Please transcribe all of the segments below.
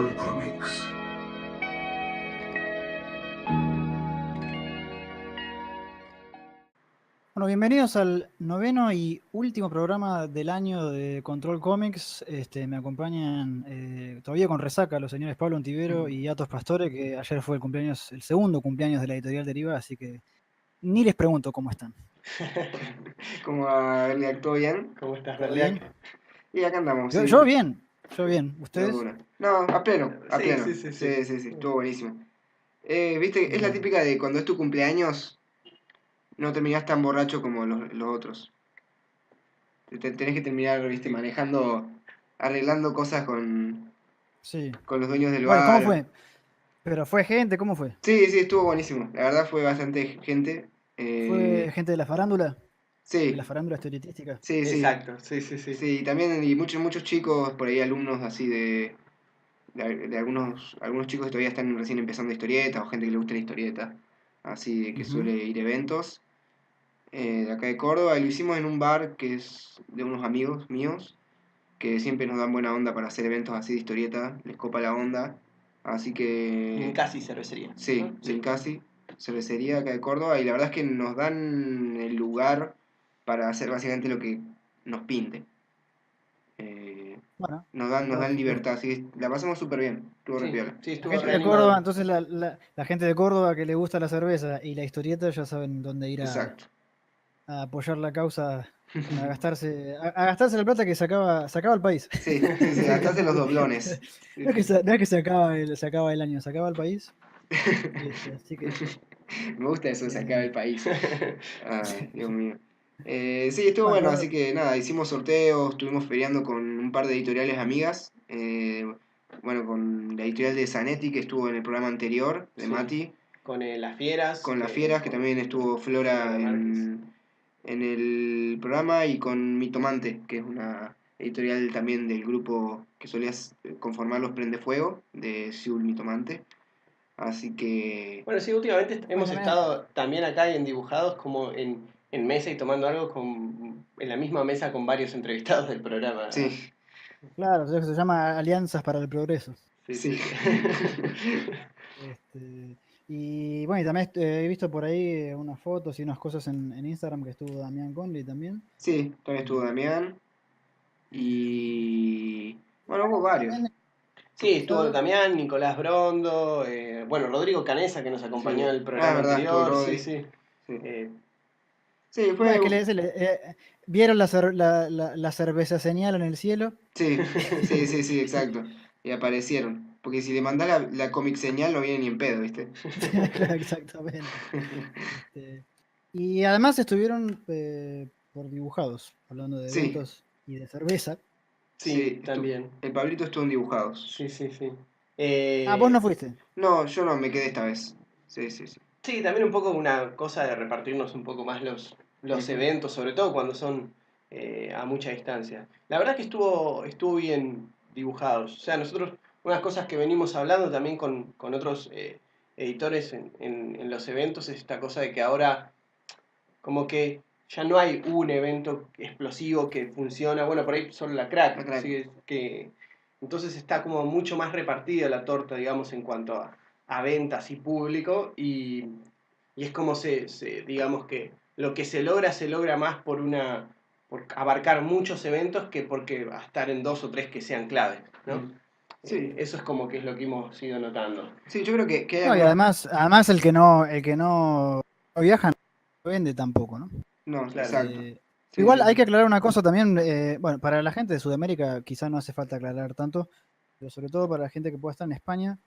Control Comics. Bueno, bienvenidos al noveno y último programa del año de Control Comics. Me acompañan todavía con resaca los señores Pablo Ontivero y Atos Pastore, que ayer fue el segundo cumpleaños de la editorial Deriva, así que ni les pregunto cómo están. ¿Cómo va, Berliak? ¿Todo bien? ¿Cómo estás, ¿Todo Berliak? bien? Y acá andamos, sí. Yo bien. De ¿Ustedes? una. No, a pleno, a Sí, pleno. sí. Sí, estuvo buenísimo. Viste, es la Bueno, típica de cuando es tu cumpleaños, no terminás tan borracho como los otros. Tenés que terminar, viste, manejando, arreglando cosas sí. con los dueños del Bueno, ¿cómo bar. fue? ¿Pero fue gente? ¿Cómo fue? Sí, estuvo buenísimo. La verdad fue bastante gente. ¿Fue gente de la farándula? ¿De la Sí, farándula historietística? sí. Exacto, sí. Sí, y también y muchos chicos, por ahí alumnos así de algunos chicos que todavía están recién empezando historieta o gente que le gusta la historieta, así que Ujú. suele ir a eventos de acá de Córdoba. Y lo hicimos en un bar que es de unos amigos míos, que siempre nos dan buena onda para hacer eventos así de historieta, les copa la onda. Así que Casi cervecería. sí, ¿No? Ninkasi, cervecería acá de Córdoba, y la verdad es que nos dan el lugar para hacer básicamente lo que nos pinte. Eh, Bueno, nos dan está. libertad, así que la pasamos súper bien, estuvo re Sí, piola. La estuvo gente re de Córdoba, animado. entonces la gente de Córdoba que le gusta la cerveza y la historieta ya saben dónde ir Exacto. a apoyar la causa, a gastarse la plata que sacaba el país. Sí, gastaste los doblones. Sí, sí. No es que se acaba el año, se acaba el país. Así que Me gusta eso de sacar eh, el país. Ay, Dios mío. Sí, estuvo bueno, bueno, así que nada, hicimos sorteos, estuvimos feriando con un par de editoriales amigas. Bueno, con la editorial de Zanetti, que estuvo en el programa anterior, de Sí. Mati. Con las fieras. Con las fieras, que Con también estuvo Flora Flora Márquez. en el programa, y con Mitomante, que es una editorial también del grupo que solías conformar los Prendefuego, de Siul Mitomante. Así que Bueno, sí, últimamente bueno, hemos estado también acá en Dibujados como en mesa y tomando algo en la misma mesa con varios entrevistados del programa. sí, claro, eso se llama Alianzas para el Progreso. sí. Sí. Este, y bueno, y también he visto por ahí unas fotos y unas cosas en Instagram que estuvo Damián Conley también. Sí, también estuvo Eh, Damián. Y bueno, hubo varios. También Sí, estuvo invitado. Damián, Nicolás Brondo, bueno, Rodrigo Canesa que nos acompañó en Sí. el Ah, es programa verdad, estuvo anterior, sí, Rodri. sí. Sí, Eh, sí Bueno, fue. es que vieron la cerveza señal en el cielo. Sí, exacto. Y aparecieron. Porque si le mandás la comic señal no viene ni en pedo, ¿viste? Claro, exactamente. Este, y además estuvieron por dibujados, hablando de Sí, eventos y de cerveza. sí, también. el Pablito estuvo en dibujados. Sí. Ah, vos Eh, no fuiste. No, yo no, me quedé esta vez. Sí. sí, también un poco una cosa de repartirnos un poco más los Ujú. eventos, sobre todo cuando son a mucha distancia. La verdad que estuvo bien dibujados. O sea, nosotros, unas cosas que venimos hablando también con otros editores en los eventos, es esta cosa de que ahora como que ya no hay un evento explosivo que funciona, bueno, por ahí solo la La crack, crack. ¿sí? Que, entonces está como mucho más repartida la torta, digamos, en cuanto a ventas y público, y es como digamos que lo que se logra más por abarcar muchos eventos que porque a estar en dos o tres que sean claves, ¿no? Mm. Sí, Eso es como que es lo que hemos ido notando. sí, yo creo que hay No, y algunas. además el que no viaja no vende tampoco, ¿no? No, Claro. exacto. Eh, Sí, igual sí, hay sí. que aclarar una cosa también, bueno, para la gente de Sudamérica quizá no hace falta aclarar tanto, pero sobre todo para la gente que pueda estar en España,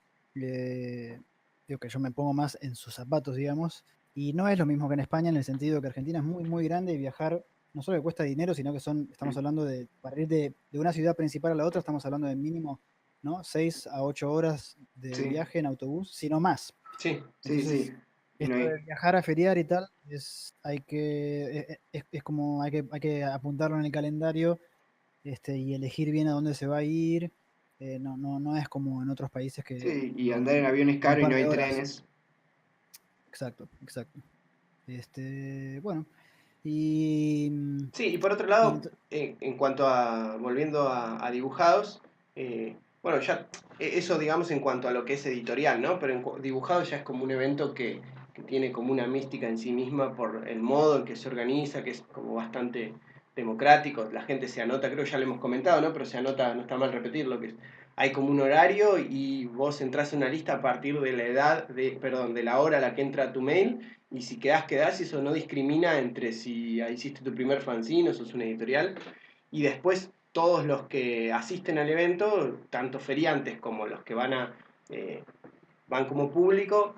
digo que yo me pongo más en sus zapatos, digamos, y no es lo mismo que en España en el sentido que Argentina es muy grande y viajar no solo que cuesta dinero, sino que estamos Mm. hablando para ir de una ciudad principal a la otra, estamos hablando de mínimo, ¿no? 6 a 8 horas de Sí, viaje en autobús, sino más. Sí, sí. Entonces, Y no esto hay. de viajar a feriar y tal, es como hay que apuntarlo en el calendario, y elegir bien a dónde se va a ir. No es como en otros países que Sí, y andar en avión es en un caro y par no de hay horas. trenes. Exacto. Bueno, y, sí, y por otro y lado, en cuanto volviendo a dibujados, bueno, ya eso digamos en cuanto a lo que es editorial, ¿no? Pero dibujado ya es como un evento que tiene como una mística en sí misma por el modo en que se organiza, que es como bastante democrático, la gente se anota, creo que ya lo hemos comentado, ¿no? Pero se anota, no está mal repetirlo, que hay como un horario y vos entras en una lista a partir de la edad, perdón, de la hora a la que entra tu mail, y si quedás, y eso no discrimina entre si hiciste tu primer fanzine o sos una editorial, y después todos los que asisten al evento, tanto feriantes como los que eh, van como público,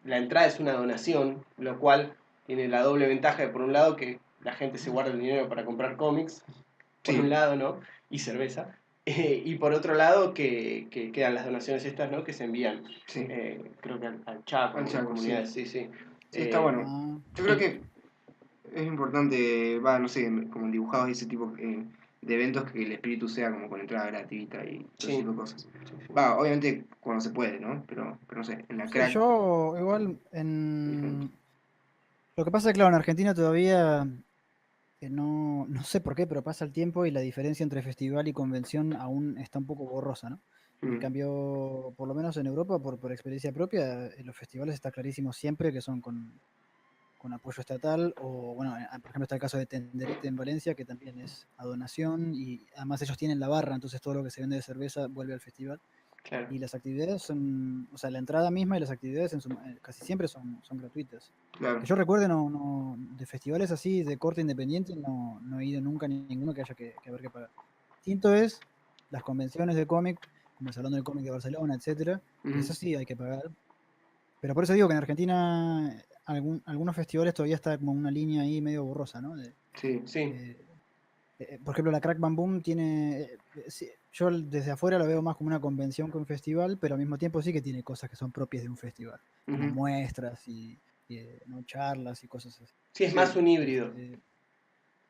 la entrada es una donación, lo cual tiene la doble ventaja de, por un lado, que la gente se guarda el dinero para comprar cómics, por un Sí, lado, ¿no? Y cerveza. Y por otro lado, que quedan las donaciones estas, ¿no? Que se envían, sí, creo que al Chaco, a al algunas Chaco, sí. comunidades, sí, sí. Sí, está bueno. Ah, Yo creo que es importante, va, no sé, como en dibujados y ese tipo de eventos que el espíritu sea como con entrada gratuita y todo ese Sí, tipo de cosas. sí, sí. Va, obviamente cuando se puede, ¿no? Pero no sé, en la sí, crack, yo igual diferente. en... Lo que pasa es que, claro, en Argentina todavía no sé por qué, pero pasa el tiempo y la diferencia entre festival y convención aún está un poco borrosa, ¿no? En Mm, cambio, por lo menos en Europa, por experiencia propia, en los festivales está clarísimo siempre que son con apoyo estatal, o bueno, por ejemplo está el caso de Tenderete en Valencia, que también es a donación, y además ellos tienen la barra, entonces todo lo que se vende de cerveza vuelve al festival. Claro, Y las actividades son, o sea, la entrada misma y las actividades casi siempre son gratuitas. claro. Que yo recuerde, de festivales así de corte independiente, no he ido nunca a ninguno que haya que haber que pagar. Distinto es las convenciones de cómic, como el Salón del Cómic de Barcelona, etcétera, que Mm, eso sí hay que pagar. Pero por eso digo que en Argentina algunos festivales todavía está como una línea ahí medio borrosa, ¿no? sí, sí. Eh, por ejemplo, la Crack Bam Boom tiene. Sí, yo desde afuera lo veo más como una convención que un festival, pero al mismo tiempo sí que tiene cosas que son propias de un festival, como ujú, muestras ¿no? charlas y cosas así. Sí, es más sí, un híbrido. Este,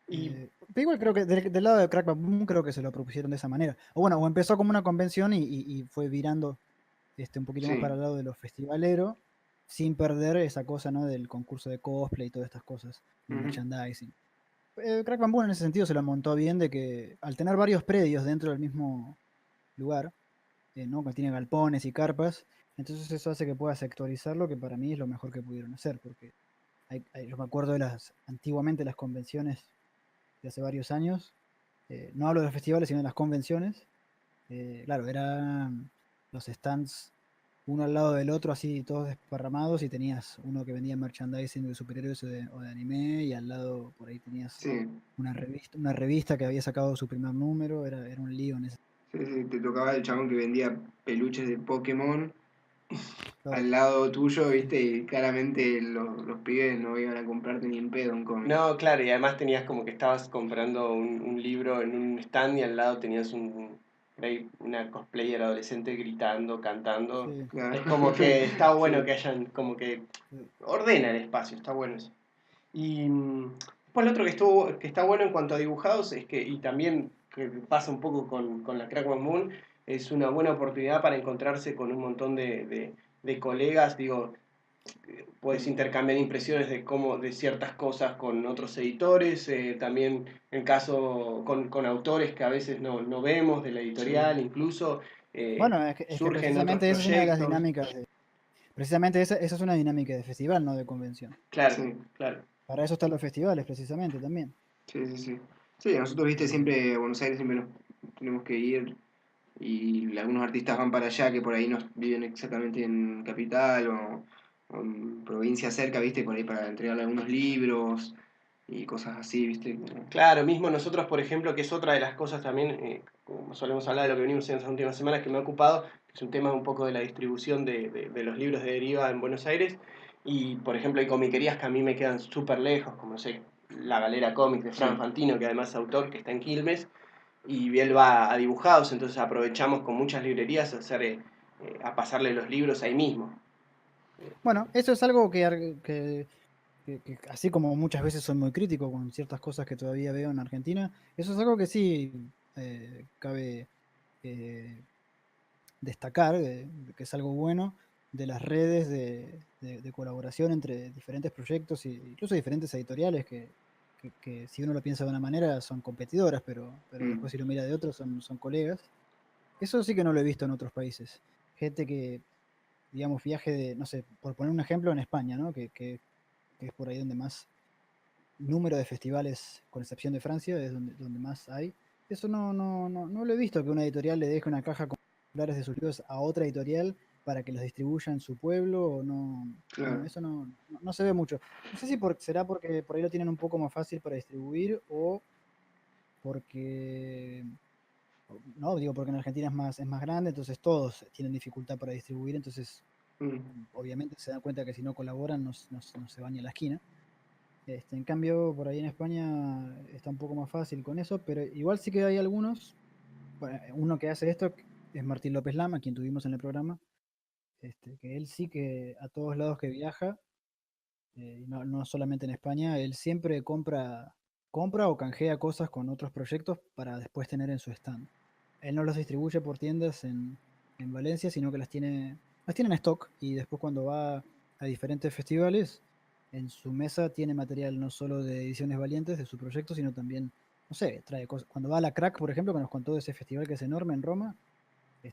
Y pero igual creo que del lado de Crack Bam Boom creo que se lo propusieron de esa manera. O bueno, o empezó como una convención y fue virando un poquito más sí, para el lado de lo festivalero, sin perder esa cosa, ¿no? Del concurso de cosplay y todas estas cosas, de ujú, merchandising. Crack Bamboo en ese sentido se lo montó bien de que al tener varios predios dentro del mismo lugar, ¿no? Que tiene galpones y carpas, entonces eso hace que pueda sectorizarlo, que para mí es lo mejor que pudieron hacer, porque yo me acuerdo de antiguamente las convenciones de hace varios años, no hablo de los festivales, sino de las convenciones, claro, eran los stands uno al lado del otro, así todos desparramados, y tenías uno que vendía merchandising de superhéroes o de anime, y al lado por ahí tenías sí, una revista que había sacado su primer número, era un lío en ese. sí, sí, te tocaba el chabón que vendía peluches de Pokémon Claro, al lado tuyo, viste, y claramente los pibes no iban a comprarte ni en pedo un cómic. no, claro, y además tenías como que estabas comprando un libro en un stand y al lado tenías por ahí una cosplayer adolescente gritando, cantando. sí, Es Claro. como que está bueno Sí, que hayan, como que sí. ordena el espacio, está bueno eso. Y después lo otro que está bueno en cuanto a dibujados es que, y también que pasa un poco con la Crackman Moon, es una buena oportunidad para encontrarse con un montón de colegas, digo, puedes mm, intercambiar impresiones de cómo, de ciertas cosas con otros editores, también en caso con autores que a veces no vemos de la sí, editorial, incluso Bueno, es que surgen otros precisamente esa es una de las proyectos. dinámicas precisamente esa es una dinámica de festival, no de convención. Claro, sí, claro. Para eso están los festivales, precisamente, también. sí, sí, sí. Sí, nosotros, viste, Eh, siempre a Buenos Aires siempre nos tenemos que ir y algunos artistas van para allá que por ahí no viven exactamente en capital o en provincia cerca, viste, por ahí para entregarle algunos libros y cosas así, viste. Claro, mismo nosotros, por ejemplo, que es otra de las cosas también, como solemos hablar de lo que venimos haciendo estas últimas semanas, que me ha ocupado, que es un tema un poco de la distribución de los libros de deriva en Buenos Aires. Y, por ejemplo, hay comiquerías que a mí me quedan súper lejos, como no sé, la Galera Cómics de Fran Sí, Fantino, que además es autor, que está en Quilmes, y él va a dibujados, entonces aprovechamos con muchas librerías a pasarle los libros ahí mismo. bueno, eso es algo que así como muchas veces soy muy crítico con ciertas cosas que todavía veo en Argentina, eso es algo que sí cabe eh, destacar, que es algo bueno de las redes de colaboración entre diferentes proyectos e incluso diferentes editoriales que si uno lo piensa de una manera son competidoras, pero mm, después si lo mira de otro son colegas. Eso sí que no lo he visto en otros países. Gente que, digamos, viaje de, no sé, por poner un ejemplo, en España, ¿no? Que es por ahí donde más número de festivales, con excepción de Francia, es donde más hay. Eso no lo he visto, que una editorial le deje una caja con ejemplares de sus libros a otra editorial para que los distribuya en su pueblo, o no, Claro, eso no se ve mucho. No sé si será porque por ahí lo tienen un poco más fácil para distribuir, o porque, no, digo, porque en Argentina es más grande, entonces todos tienen dificultad para distribuir, entonces mm, obviamente se dan cuenta que si no colaboran no se van ni a la esquina. En cambio, por ahí en España está un poco más fácil con eso, pero igual sí que hay algunos. Bueno, uno que hace esto es Martín López Lama, quien tuvimos en el programa, que él sí que a todos lados que viaja, y no solamente en España, él siempre compra o canjea cosas con otros proyectos para después tener en su stand. Él no las distribuye por tiendas en Valencia, sino que las tiene en stock, y después cuando va a diferentes festivales, en su mesa tiene material no solo de Ediciones Valientes, de su proyecto, sino también, no sé, trae cosas. Cuando va a la Crack, por ejemplo, que nos contó de ese festival que es enorme en Roma,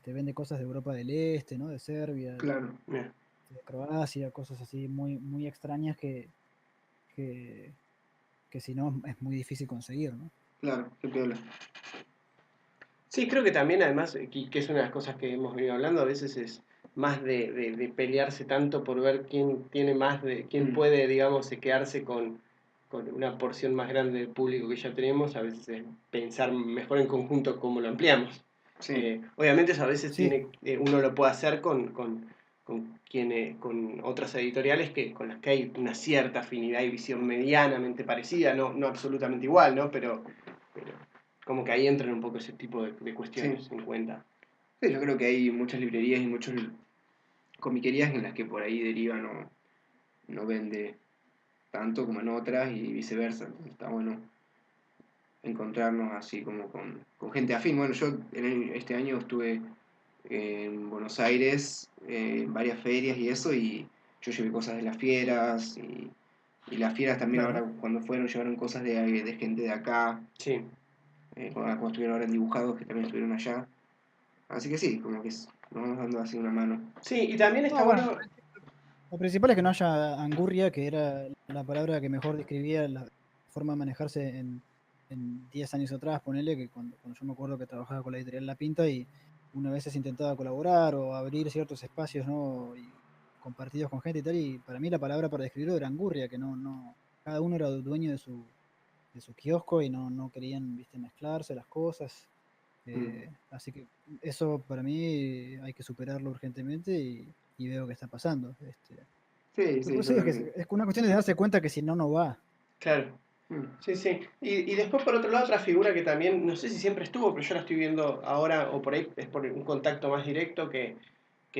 vende cosas de Europa del Este, ¿no? De Serbia, claro, Bien. de Croacia, cosas así muy, muy extrañas que, que si no es muy difícil conseguir, ¿no? claro, qué piola. Sí, creo que también además, que es una de las cosas que hemos venido hablando, a veces es más de pelearse tanto por ver quién tiene más, quién Mm, puede, digamos, quedarse con una porción más grande del público que ya tenemos, a veces es pensar mejor en conjunto cómo lo ampliamos. sí, Obviamente eso a veces Sí, uno lo puede hacer con otras editoriales con las que hay una cierta afinidad y visión medianamente parecida, no absolutamente igual, ¿no? Pero como que ahí entran un poco ese tipo de sí. cuestiones en cuenta. Sí, yo creo que hay muchas librerías y muchas comiquerías en las que por ahí Deriva no vende tanto como en otras y viceversa. Entonces está bueno encontrarnos así como con gente afín. Bueno, yo este año estuve en Buenos Aires, en varias ferias y eso, y yo llevé cosas de las fieras, y las fieras también claro. ahora cuando fueron llevaron cosas de gente de acá, Sí, cuando estuvieron ahora en Dibujados, que también estuvieron allá. Así que sí, como que nos vamos dando así una mano. sí, y también está No, bueno, bueno, lo principal es que no haya angurria, que era la palabra que mejor describía la forma de manejarse en 10 años atrás, ponele, que cuando yo me acuerdo que trabajaba con la editorial La Pinta, y una vez se intentaba colaborar o abrir ciertos espacios, ¿no? Y compartidos con gente y tal, y para mí la palabra para describirlo era angurria, que cada uno era dueño de su kiosco, y no querían, viste, mezclarse las cosas. Mm. Así que eso para mí hay que superarlo urgentemente, y veo que está pasando. Sí, Pero por sí, eso yo digo creo que que... es una cuestión de darse cuenta que si no, no va. claro, mm, sí, sí. Y después por otro lado otra figura que también, no sé si siempre estuvo, pero yo la estoy viendo ahora, o por ahí es por un contacto más directo que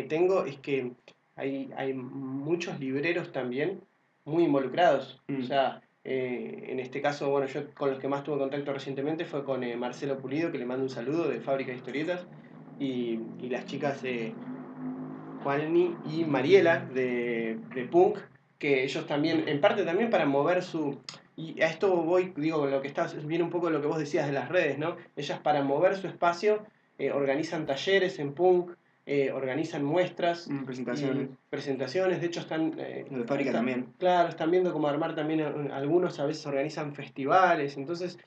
tengo, es que hay muchos libreros también muy involucrados. O mm, sea, en este caso, bueno, yo con los que más tuve contacto recientemente fue con Marcelo Pulido, que le mando un saludo de Fábrica de Historietas, y las chicas Juani y Mariela de Punk, que ellos también, en parte también para mover su... Y a esto voy, digo, lo que está, viene un poco de lo que vos decías de las redes, ¿no? Ellas para mover su espacio organizan talleres en Punk, organizan muestras y presentaciones. presentaciones, de hecho Lo de fábrica también. claro, están viendo cómo armar también, algunos a veces organizan festivales, entonces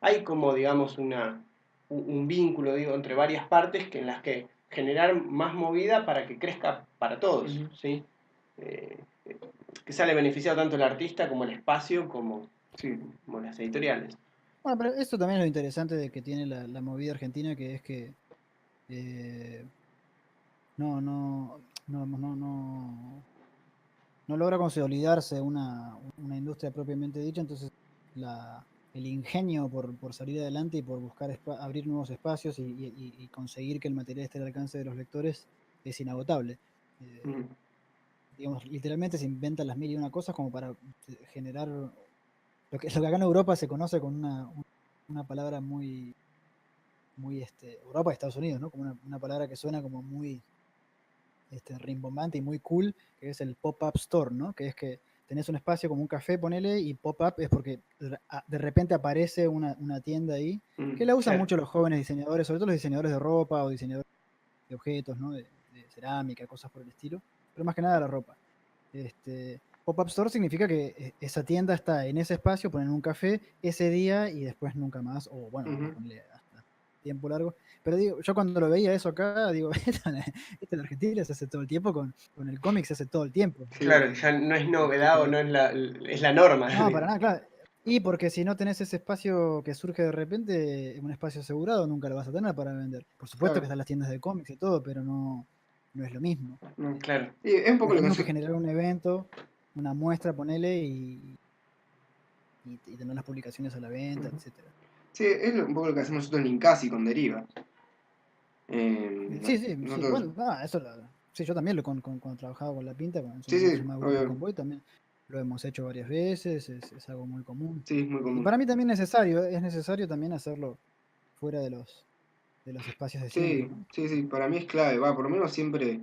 hay como, digamos, un vínculo, digo, entre varias partes en las que generar más movida para que crezca para todos, Ujú, ¿sí? Eh, que sale beneficiado tanto el artista como el espacio sí, como las editoriales. Bueno, pero esto también es lo interesante de que tiene la movida argentina, que es que eh, no, no, no logra consolidarse una industria propiamente dicha, entonces el ingenio por salir adelante y por buscar abrir nuevos espacios y conseguir que el material esté al alcance de los lectores es inagotable. Eh, ujú, digamos, literalmente se inventan las mil y una cosas como para generar lo que acá en Europa se conoce con una palabra muy Europa y Estados Unidos, ¿no? Como una palabra que suena como muy rimbombante y muy cool, que es el pop-up store, ¿no? Que es que tenés un espacio como un café, ponele, y pop-up es porque de repente aparece una tienda ahí, que la usan Claro. mucho los jóvenes diseñadores, sobre todo los diseñadores de ropa o diseñadores de objetos, ¿no? De cerámica, cosas por el estilo, pero más que nada la ropa. Pop-up store significa que esa tienda está en ese espacio, ponen un café ese día y después nunca más, o bueno, Ujú. ponle hasta tiempo largo. Pero digo, yo cuando lo veía eso acá, digo, esto en Argentina se hace todo el tiempo, con el cómic se hace todo el tiempo. Sí, Claro, ya no es Este, novedad o no es es la norma. no, para nada, claro. Y porque si no tenés ese espacio que surge de repente, un espacio asegurado, nunca lo vas a tener para vender. Por supuesto que claro. están las tiendas de cómics y todo, pero no es lo mismo. No. Claro. Y es un No poco es lo lo que mismo que nosotros... generar un evento, una muestra, ponele, y tener las publicaciones a la venta, Ujú. etcétera. Sí, es un poco lo que hacemos nosotros en Incasi con Deriva. Sí, sí, sí. Nosotros... Bueno, eso sí, yo también cuando trabajaba con la pinta, cuando en su Sí, momento se sí, llamaba Grupo obvio. Convoy, también lo hemos hecho varias veces, es algo muy común. Sí, es muy Y común. para mí también es necesario también hacerlo fuera de los espacios de siempre, Sí, ¿no? sí, sí, para mí es clave, va, por lo menos siempre,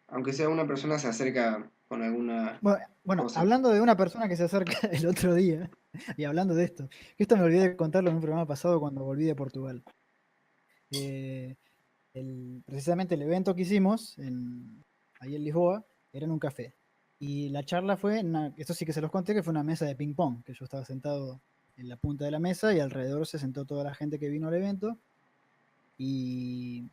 aunque sea una persona se acerca con alguna Bueno, cosa. hablando de una persona que se acerca el otro día, y hablando de esto, que esto me olvidé de contarlo en un programa pasado cuando volví de Portugal. Eh, precisamente el evento que hicimos ahí en Lisboa era en un café. Y la charla fue, esto sí que se los conté, que fue una mesa de ping pong, que yo estaba sentado en la punta de la mesa y alrededor se sentó toda la gente que vino al evento. Y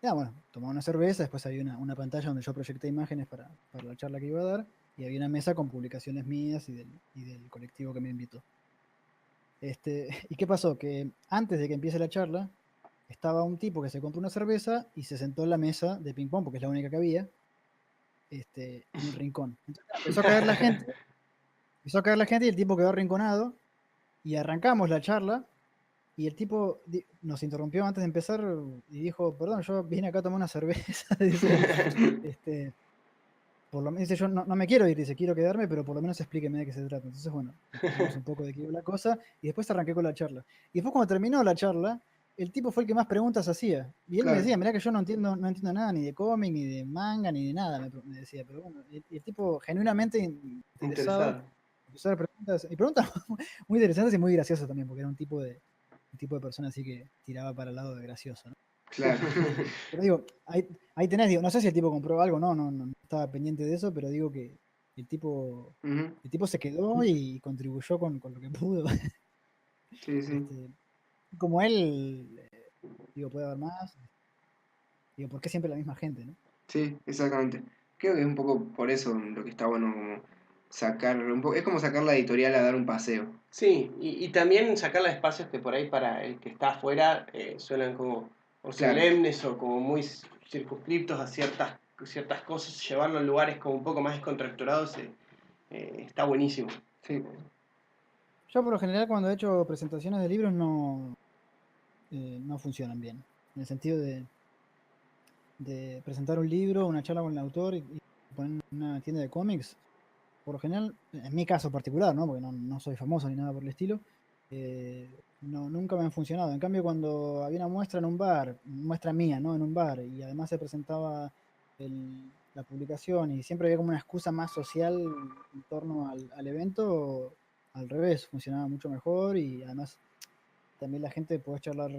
ya, bueno, tomaba una cerveza, después había una pantalla donde yo proyecté imágenes para la charla que iba a dar, y había una mesa con publicaciones mías y del colectivo que me invitó. ¿Y qué pasó? Que antes de que empiece la charla, estaba un tipo que se compró una cerveza y se sentó en la mesa de ping pong, porque es la única que había, en el rincón. Entonces empezó a caer la gente y el tipo quedó arrinconado y arrancamos la charla y el tipo nos interrumpió antes de empezar y dijo, perdón, yo vine acá a tomar una cerveza, dice, este, dice, yo no me quiero ir, dice, quiero quedarme, pero por lo menos explíqueme de qué se trata. Entonces, bueno, explicamos un poco de qué iba la cosa y después arranqué con la charla. Y después cuando terminó la charla, el tipo fue el que más preguntas hacía. Y él me Claro, decía, mirá que yo no entiendo nada, ni de cómic, ni de manga, ni de nada, me decía. Pero bueno, y el tipo genuinamente interesado, Interesado. empezó a hacer preguntas, y preguntas muy interesantes y muy graciosas también, porque era un tipo de persona así que tiraba para el lado de gracioso, ¿no? claro. Pero digo, ahí tenés, digo, no sé si el tipo compró algo, no estaba pendiente de eso, pero digo que el tipo, Ujú. el tipo se quedó y contribuyó con lo que pudo. Sí, sí, Este, como él, digo, puede haber más. Digo, ¿por qué siempre la misma gente, no? sí, exactamente. Creo que es un poco por eso lo que está bueno como sacar, es como sacar la editorial a dar un paseo. Sí, y también sacarle espacios que por ahí para el que está afuera suenan como o Claro, solemnes o como muy circunscriptos a ciertas cosas, llevarlo a lugares como un poco más descontracturados está buenísimo. sí, Yo por lo general cuando he hecho presentaciones de libros no funcionan bien. En el sentido de presentar un libro, una charla con el autor y poner una tienda de cómics. Por lo general, en mi caso particular, ¿no? Porque no soy famoso ni nada por el estilo, nunca me han funcionado. En cambio, cuando había una muestra en un bar, muestra mía, ¿no? En un bar, y además se presentaba la publicación y siempre había como una excusa más social en torno al evento, al revés, funcionaba mucho mejor y además también la gente puede charlar,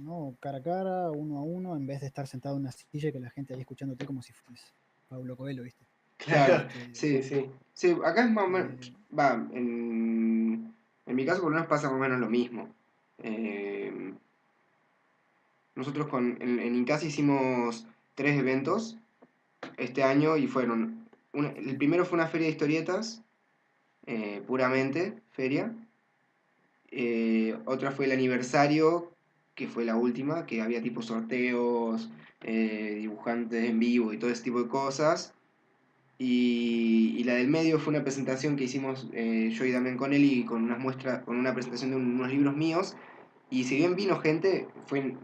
¿no? Cara a cara, uno a uno, en vez de estar sentado en una silla y que la gente ahí escuchándote como si fueras Pablo Coelho, ¿viste? Claro, claro, Este, sí, sí. sí. Sí, acá es más o menos, eh, va, en mi caso por lo menos pasa más o menos lo mismo. Eh, Nosotros en Incasi hicimos 3 eventos este año y fueron, el primero fue una feria de historietas, puramente feria. Otra fue el aniversario, que fue la última, que había tipo sorteos, dibujantes en vivo y todo ese tipo de cosas. Y la del medio fue una presentación que hicimos yo y Damián con él y con unas muestras, con una presentación de unos libros míos. Y si bien vino gente, fue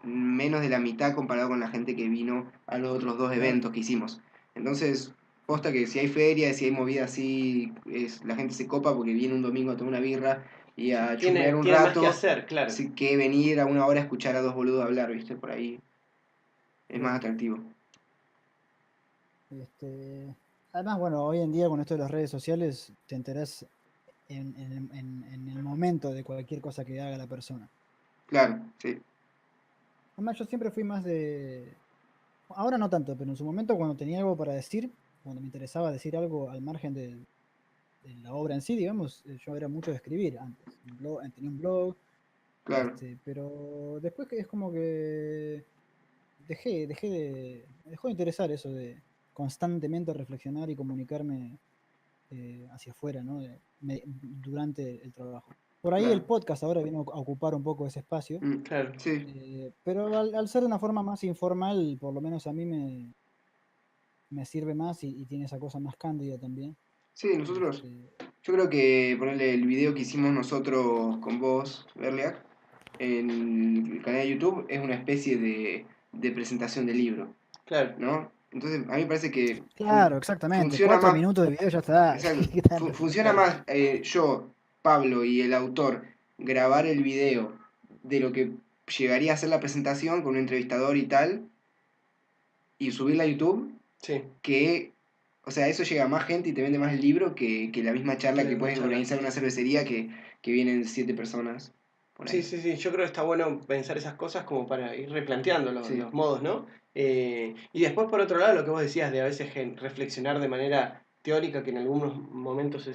menos de la mitad comparado con la gente que vino a los otros dos claro. eventos que hicimos. Entonces, posta que si hay feria, si hay movida así, la gente se copa porque viene un domingo a tomar una birra y a chusmear un Tiene más que rato, hacer, claro. así que venir a una hora a escuchar a dos boludos hablar, ¿viste? Por ahí es más Claro. atractivo. Este, Además, bueno, hoy en día con esto de las redes sociales te enterás en el momento de cualquier cosa que haga la persona. Claro, sí. Además, yo siempre fui más de... Ahora no tanto, pero en su momento cuando tenía algo para decir, cuando me interesaba decir algo al margen de la obra en sí, digamos, yo era mucho de escribir antes. Tenía un blog, Claro. pero después que es como que me dejó de interesar eso de constantemente reflexionar y comunicarme hacia afuera, ¿no? Durante el trabajo. Por ahí el Claro. podcast ahora viene a ocupar un poco ese espacio, Claro. Sí. pero al ser de una forma más informal, por lo menos a mí me sirve más y tiene esa cosa más cándida también. Sí, nosotros. Este, Yo creo que ponerle el video que hicimos nosotros con vos, Berliak, en el canal de YouTube es una especie de presentación de libro, Claro. ¿no? Entonces, a mí me parece que claro, exactamente. funciona 4 minutos de video ya está. exacto, ¿Qué tanto? funciona Claro. más yo, Pablo y el autor grabar el video de lo que llegaría a ser la presentación con un entrevistador y tal, y subirla a YouTube, Sí. que, o sea, eso llega a más gente y te vende más el libro que la misma charla Que la que misma puedes charla. organizar en una cervecería que vienen 7 personas por Sí, ahí. sí, sí, yo creo que está bueno pensar esas cosas como para ir replanteando Sí, los modos, ¿no? Y después, por otro lado, lo que vos decías de a veces reflexionar de manera teórica, que en algunos momentos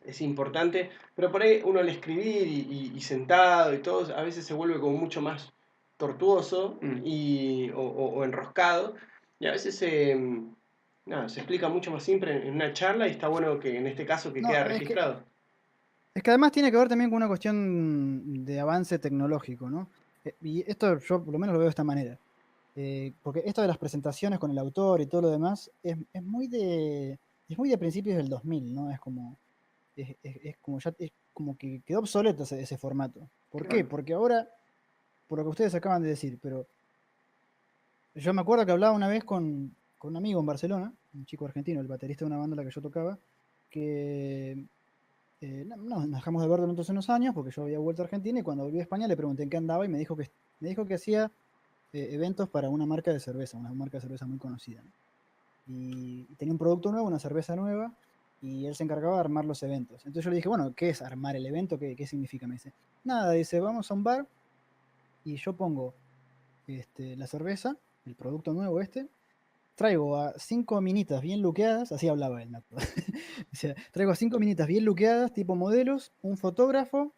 es importante, pero por ahí uno al escribir y sentado y todo, a veces se vuelve como mucho más tortuoso mm, o enroscado, y a veces nada, se explica mucho más simple en una charla y está bueno que en este caso que No, queda registrado. es que además tiene que ver también con una cuestión de avance tecnológico, ¿no? Y esto yo por lo menos lo veo de esta manera. Porque esto de las presentaciones con el autor y todo lo demás es muy de principios del 2000, ¿no? Es como ya, es como que quedó obsoleto ese formato. ¿Por qué? claro. Porque ahora, por lo que ustedes acaban de decir, pero yo me acuerdo que hablaba una vez con un amigo en Barcelona, un chico argentino, el baterista de una banda a la que yo tocaba, que nos dejamos de ver durante unos años porque yo había vuelto a Argentina y cuando volví a España le pregunté en qué andaba y me dijo que hacía eventos para una marca de cerveza, una marca de cerveza muy conocida, ¿no? Y tenía un producto nuevo, una cerveza nueva, y él se encargaba de armar los eventos. Entonces yo le dije, bueno, ¿qué es armar el evento? ¿Qué significa? Me dice, nada, dice, vamos a un bar y yo pongo la cerveza, el producto nuevo traigo a 5 minitas bien luqueadas, así hablaba él, me acuerdo. O sea, traigo a 5 minitas bien luqueadas, tipo modelos, un fotógrafo,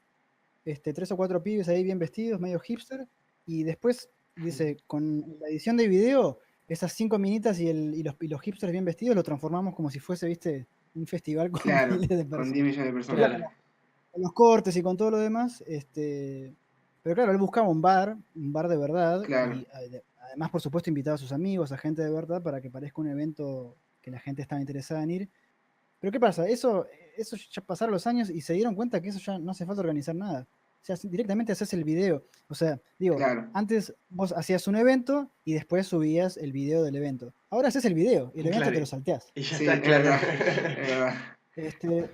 3 o 4 pibes ahí bien vestidos, medio hipster, y después dice, con la edición de video, esas 5 minitas y los hipsters bien vestidos lo transformamos como si fuese, viste, un festival con Claro, miles de con 10 personas. millones de personas. Sería Claro. como con los cortes y con todo lo demás, pero claro, él buscaba un bar de verdad, Claro, y además, por supuesto, invitaba a sus amigos, a gente de verdad, para que parezca un evento que la gente estaba interesada en ir. Pero ¿qué pasa? Eso ya pasaron los años y se dieron cuenta que eso ya no hace falta organizar nada. O sea, directamente haces el video. O sea, digo, claro. antes vos hacías un evento y después subías el video del evento. Ahora haces el video y el evento Claro. te lo salteás. Y ya Sí, está es claro. verdad, es verdad.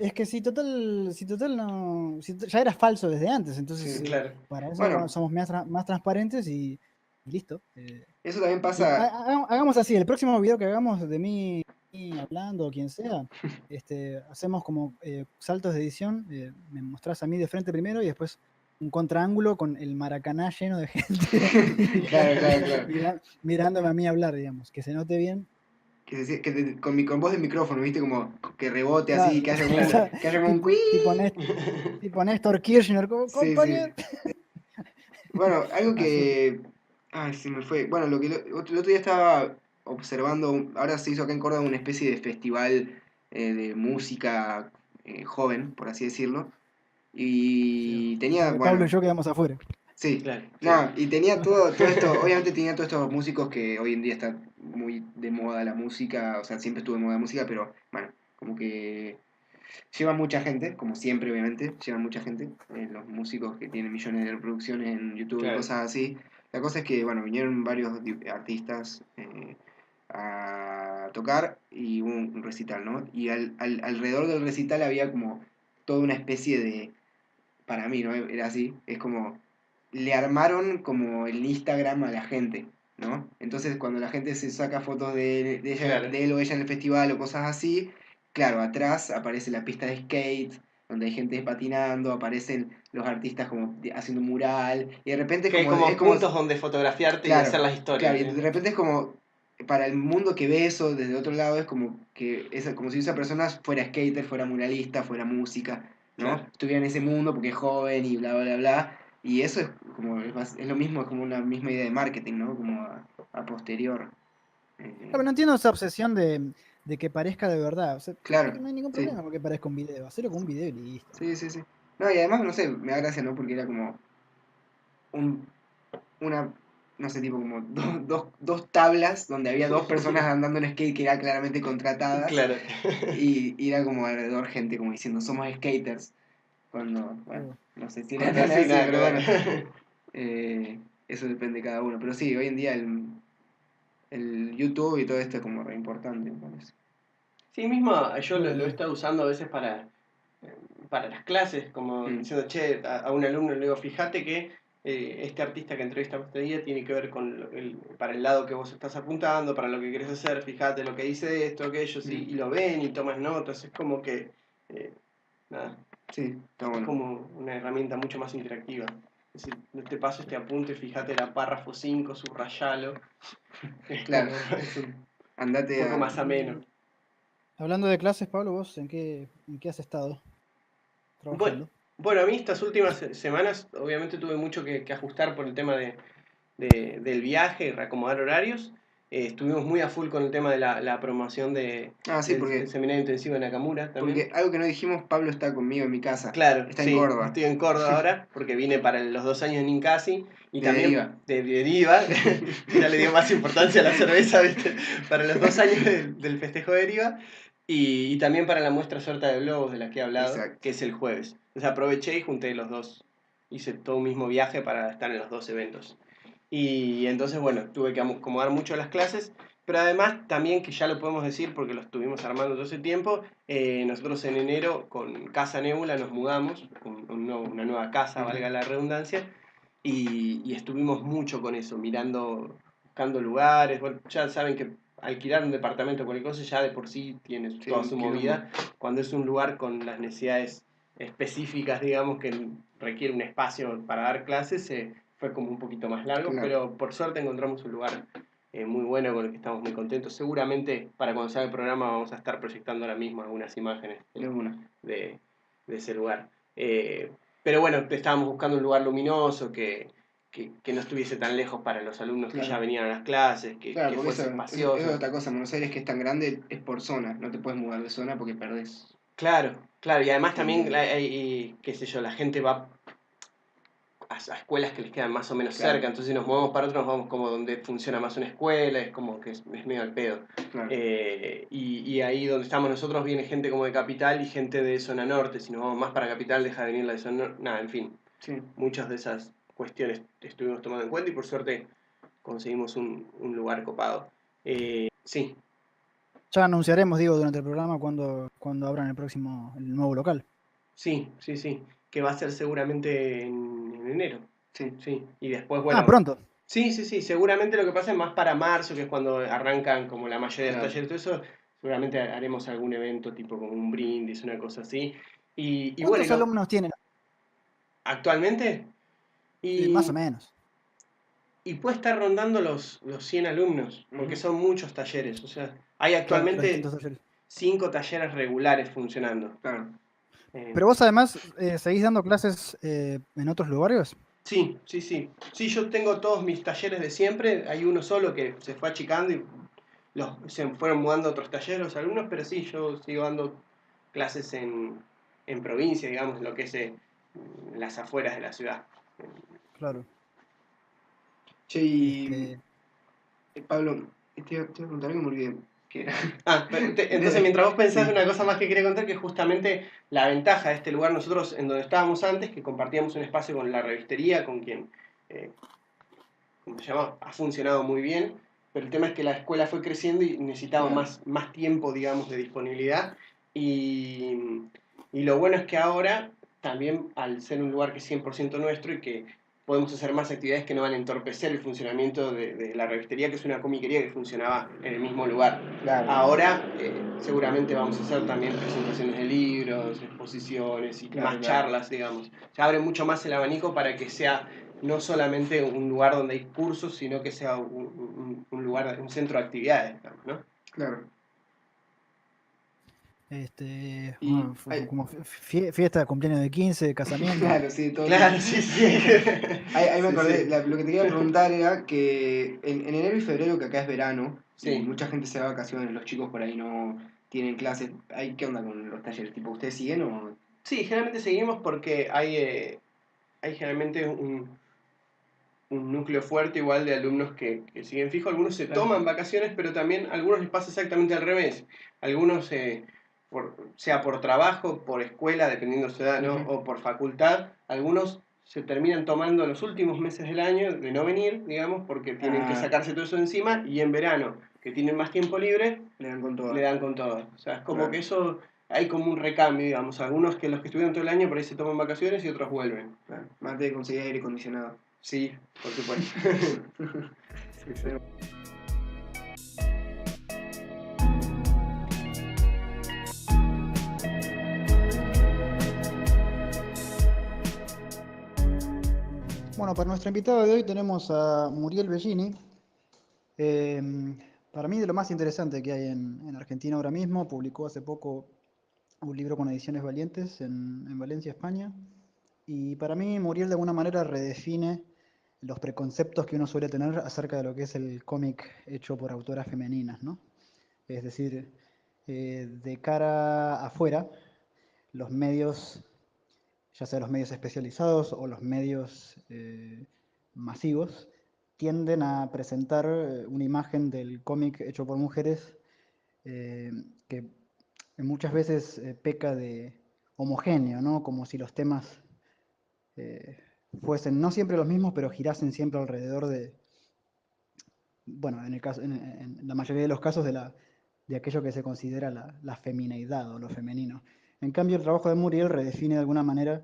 Es que si total no, ya era falso desde antes, entonces Sí. Claro. para eso Bueno, somos más transparentes y listo. eso también Y pasa, hagamos así, el próximo video que hagamos de mí hablando o quien sea, hacemos como saltos de edición, me mostrás a mí de frente primero y después un contraángulo con el Maracaná lleno de gente claro, claro, claro. mirándome a mí hablar, digamos, que se note bien. Con voz de micrófono, ¿viste? Como que rebote así, Claro, que haya como un, que haya como un tipo, tipo, ¡cuii! Nés- tipo Néstor Kirchner, como Sí, sí. compañero. Bueno, algo Así. que... Ay, se me fue. Bueno, lo que el otro día estaba observando, ahora se hizo acá en Córdoba una especie de festival de música joven, por así decirlo. Sí, Y tenía, donde Pablo y bueno, yo quedamos afuera. sí, Claro, sí. nada, y tenía todo esto, obviamente tenía todos estos músicos que hoy en día está muy de moda la música, o sea, siempre estuvo de moda la música, pero bueno, como que llevan mucha gente, como siempre obviamente, llevan mucha gente, los músicos que tienen millones de reproducciones en YouTube y Claro. cosas así. La cosa es que, bueno, vinieron varios artistas a tocar y hubo un recital, ¿no? Y alrededor del recital había como toda una especie de, para mí, ¿no? Era así, es como, le armaron como el Instagram a la gente. ¿no? Entonces cuando la gente se saca fotos de Claro. de él o ella en el festival o cosas así, claro, atrás aparece la pista de skate, donde hay gente patinando, aparecen los artistas como haciendo un mural, y de repente Que hay es como como, puntos donde fotografiarte y hacer claro, las claro, historias, y ¿sí? de repente es como, para el mundo que ve eso desde otro lado, es como que es como si esa persona fuera skater, fuera muralista, fuera música, ¿no? Claro. Estuviera en ese mundo porque es joven y bla, bla, bla. Y eso es como, es lo mismo, es como una misma idea de marketing, ¿no? Como a posterior. Claro, no entiendo esa obsesión de que parezca de verdad. O sea, Claro, no hay ningún sí, problema con que parezca un video. Hacerlo con un video y listo. sí, sí, sí. No, y además, no sé, me da gracia, ¿no? Porque era como un, una, no sé, tipo como dos tablas donde había dos personas andando en skate que eran claramente contratadas Claro. y era como alrededor gente como diciendo, somos skaters. Cuando, bueno, Claro. no sé si era Cuando tan sí, así, nada que pero bueno, ver. eso depende de cada uno. Pero sí, hoy en día el YouTube y todo esto es como re importante, me parece. Sí, mismo yo lo he Bueno, estado usando a veces para las clases, como Mm, diciendo, che, a un alumno le digo, fíjate que este artista que entrevistamos este día tiene que ver con para el lado que vos estás apuntando, para lo que querés hacer, fíjate lo que dice esto, aquello, sí, mm. y lo ven y tomas notas, es como que, nada, Sí, está es bueno. como una herramienta mucho más interactiva. Es decir, te paso este apunte, fíjate la párrafo 5 subrayalo, es Claro, como, es un andate poco a... más ameno. y hablando de clases, Pablo, ¿vos en qué has estado Bueno, trabajando? bueno, a mí estas últimas semanas obviamente tuve mucho que ajustar por el tema del viaje y reacomodar horarios. Estuvimos muy a full con el tema de la promoción Ah, sí, del seminario intensivo de Nakamura también. porque algo que no dijimos, Pablo está conmigo en mi casa. Claro, Está en sí, Córdoba, estoy en Córdoba ahora porque vine para los 2 años en Ninkasi y de también deriva. de Deriva. Ya le dio más importancia a la cerveza, ¿viste? Para los 2 años del festejo de Deriva y también para la muestra suelta de globos de la que he hablado, Exacto. que es el jueves. Entonces aproveché y junté los dos. Hice todo un mismo viaje para estar en los dos eventos. Y entonces, bueno, tuve que acomodar mucho las clases, pero además también, que ya lo podemos decir porque lo estuvimos armando todo ese tiempo, nosotros en enero con Casa Nébula nos mudamos, una nueva casa, Ujú. valga la redundancia, y estuvimos mucho con eso, mirando, buscando lugares. Bueno, ya saben que alquilar un departamento o cualquier cosa ya de por sí tiene Sí, toda un su quilombo. movida. Cuando es un lugar con las necesidades específicas, digamos, que requiere un espacio para dar clases, fue como un poquito más largo, Claro, pero por suerte encontramos un lugar muy bueno con el que estamos muy contentos. Seguramente para cuando salga el programa vamos a estar proyectando ahora mismo algunas imágenes de una. de, de ese lugar. Pero bueno, estábamos buscando un lugar luminoso que no estuviese tan lejos para los alumnos que ya Claro. venían a las clases, Claro, que porque fuese eso es espacioso. otra cosa. En Buenos Aires, que es tan grande, es por zona. No te puedes mudar de zona porque perdés Claro, claro, y además también, el... qué sé yo, la gente va a escuelas que les quedan más o menos cerca, Claro, entonces si nos movemos para otros, nos vamos como donde funciona más una escuela, es como que es medio al pedo. claro, Y ahí donde estamos nosotros viene gente como de capital y gente de zona norte, si nos vamos más para capital deja de venir la de zona norte, nada, en fin, sí. muchas de esas cuestiones estuvimos tomando en cuenta y por suerte conseguimos un lugar copado. Sí, Ya anunciaremos, digo, durante el programa cuando abran el nuevo local. sí, sí, sí, que va a ser seguramente en enero, Sí. sí, y después, Ah, bueno, pronto. sí, sí, sí, seguramente lo que pasa es más para marzo, que es cuando arrancan como la mayoría de los Claro. talleres, todo eso, seguramente haremos algún evento tipo como un brindis, una cosa así. Y bueno, ¿Cuántos alumnos tienen? actualmente, Sí, más o y, menos. y puede estar rondando los 100 alumnos, porque Ujú. son muchos talleres, o sea, hay Claro, los actualmente distintos talleres. 5 talleres regulares funcionando. Claro. Eh, Pero vos además seguís dando clases en otros lugares. sí, sí, sí. Sí, yo tengo todos mis talleres de siempre, hay uno solo que se fue achicando y se fueron mudando a otros talleres los alumnos, pero sí, yo sigo dando clases en provincia, digamos, en lo que es las afueras de la ciudad. Claro. Che, y Este, Pablo, te iba a preguntar algo porque que era. Ah, entonces mientras vos pensás Sí, una cosa más que quería contar, que justamente la ventaja de este lugar, nosotros en donde estábamos antes, que compartíamos un espacio con la revistería, con quien, eh, ¿cómo se llama? Ha funcionado muy bien, pero el tema es que la escuela fue creciendo y necesitaba claro. más tiempo, digamos, de disponibilidad. Y, y lo bueno es que ahora, también al ser un lugar que es 100% nuestro y que podemos hacer más actividades que no van a entorpecer el funcionamiento de la revistería, que es una comiquería que funcionaba en el mismo lugar. Claro. Ahora seguramente vamos a hacer también presentaciones de libros, exposiciones y Claro, más claro. charlas, digamos. Se abre mucho más el abanico para que sea no solamente un lugar donde hay cursos, sino que sea un lugar, un centro de actividades, digamos, ¿no? Claro. Y Bueno, como fiesta, cumpleaños de 15, casamiento. claro, sí, todo Claro, lindo. sí, sí. Ahí me Sí, acordé, sí. lo que te quería preguntar era que en enero y febrero, que acá es verano, y Sí. mucha gente se va de vacaciones, los chicos por ahí no tienen clases, ¿qué onda con los talleres? ¿Tipo, ustedes siguen o...? Sí, generalmente seguimos porque hay generalmente un núcleo fuerte igual de alumnos que siguen fijo. Algunos se Claro. toman vacaciones, pero también a algunos les pasa exactamente al revés. Algunos, sea por trabajo, por escuela, dependiendo de su edad, ¿no? Ujú. O por facultad, algunos se terminan tomando los últimos meses del año de no venir, digamos, porque tienen que Ah, sacarse todo eso de encima, y en verano, que tienen más tiempo libre, le dan con todo. le dan con todo. O sea, es como Claro. que eso, hay como un recambio, digamos. Algunos que los que estuvieron todo el año por ahí se toman vacaciones y otros vuelven. Claro. Más de conseguir aire acondicionado. Sí, por supuesto. Sí, sí. Bueno, para nuestra invitada de hoy tenemos a Muriel Bellini. Para mí, de lo más interesante que hay en Argentina ahora mismo, publicó hace poco un libro con Ediciones Valientes en Valencia, España. Y para mí, Muriel de alguna manera redefine los preconceptos que uno suele tener acerca de lo que es el cómic hecho por autoras femeninas, ¿no? Es decir, de cara afuera, los medios, ya sea los medios especializados o los medios masivos, tienden a presentar una imagen del cómic hecho por mujeres eh, que muchas veces peca de homogéneo, ¿no? Como si los temas eh, fuesen no siempre los mismos, pero girasen siempre alrededor de, bueno, en la mayoría de los casos de aquello que se considera la femineidad o lo femenino. En cambio, el trabajo de Muriel redefine de alguna manera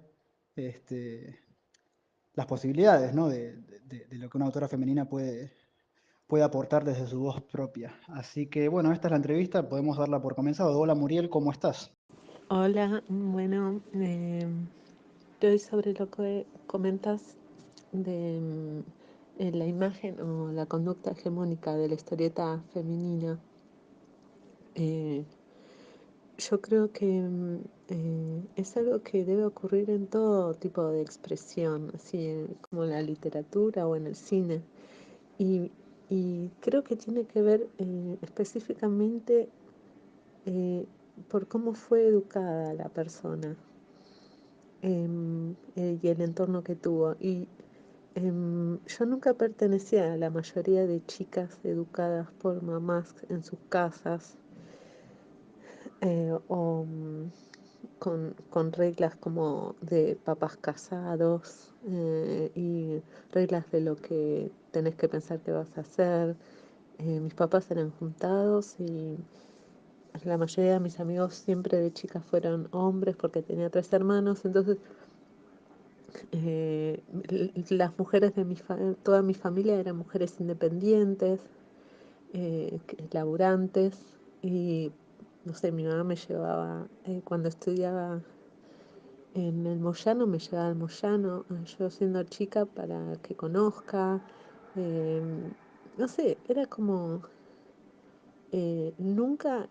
las posibilidades, ¿no? de lo que una autora femenina puede aportar desde su voz propia. Así que bueno, esta es la entrevista, podemos darla por comenzado. Hola Muriel, ¿cómo estás? Hola, bueno, hoy sobre lo que comentas de la imagen o la conducta hegemónica de la historieta femenina. eh, yo creo que es algo que debe ocurrir en todo tipo de expresión, así como en la literatura o en el cine. Y, y creo que tiene que ver específicamente por cómo fue educada la persona. Y el entorno que tuvo. Y yo nunca pertenecía a la mayoría de chicas educadas por mamás en sus casas o con reglas como de papás casados y reglas de lo que tenés que pensar que vas a hacer. Mis papás eran juntados y la mayoría de mis amigos siempre de chicas fueron hombres porque tenía 3 hermanos, entonces Eh, las mujeres de toda mi familia eran mujeres independientes, laburantes, y no sé, mi mamá me llevaba, cuando estudiaba en el Moyano, me llevaba al Moyano, yo siendo chica para que conozca, eh, no sé, era como, nunca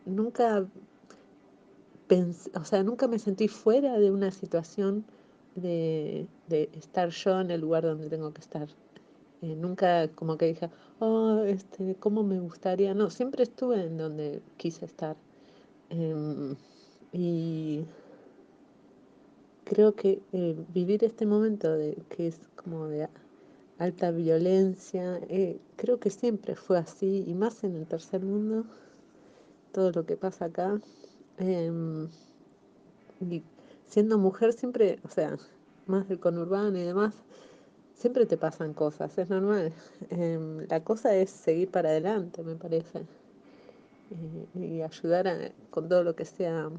o sea, nunca me sentí fuera de una situación de estar yo en el lugar donde tengo que estar. Nunca como que dije, oh, cómo me gustaría. No, siempre estuve en donde quise estar. Em, y creo que vivir este momento que es como de alta violencia, creo que siempre fue así, y más en el tercer mundo, todo lo que pasa acá. em, y siendo mujer siempre, o sea, más del conurbano y demás, siempre te pasan cosas, es normal. La cosa es seguir para adelante, me parece, y ayudar con todo lo que sea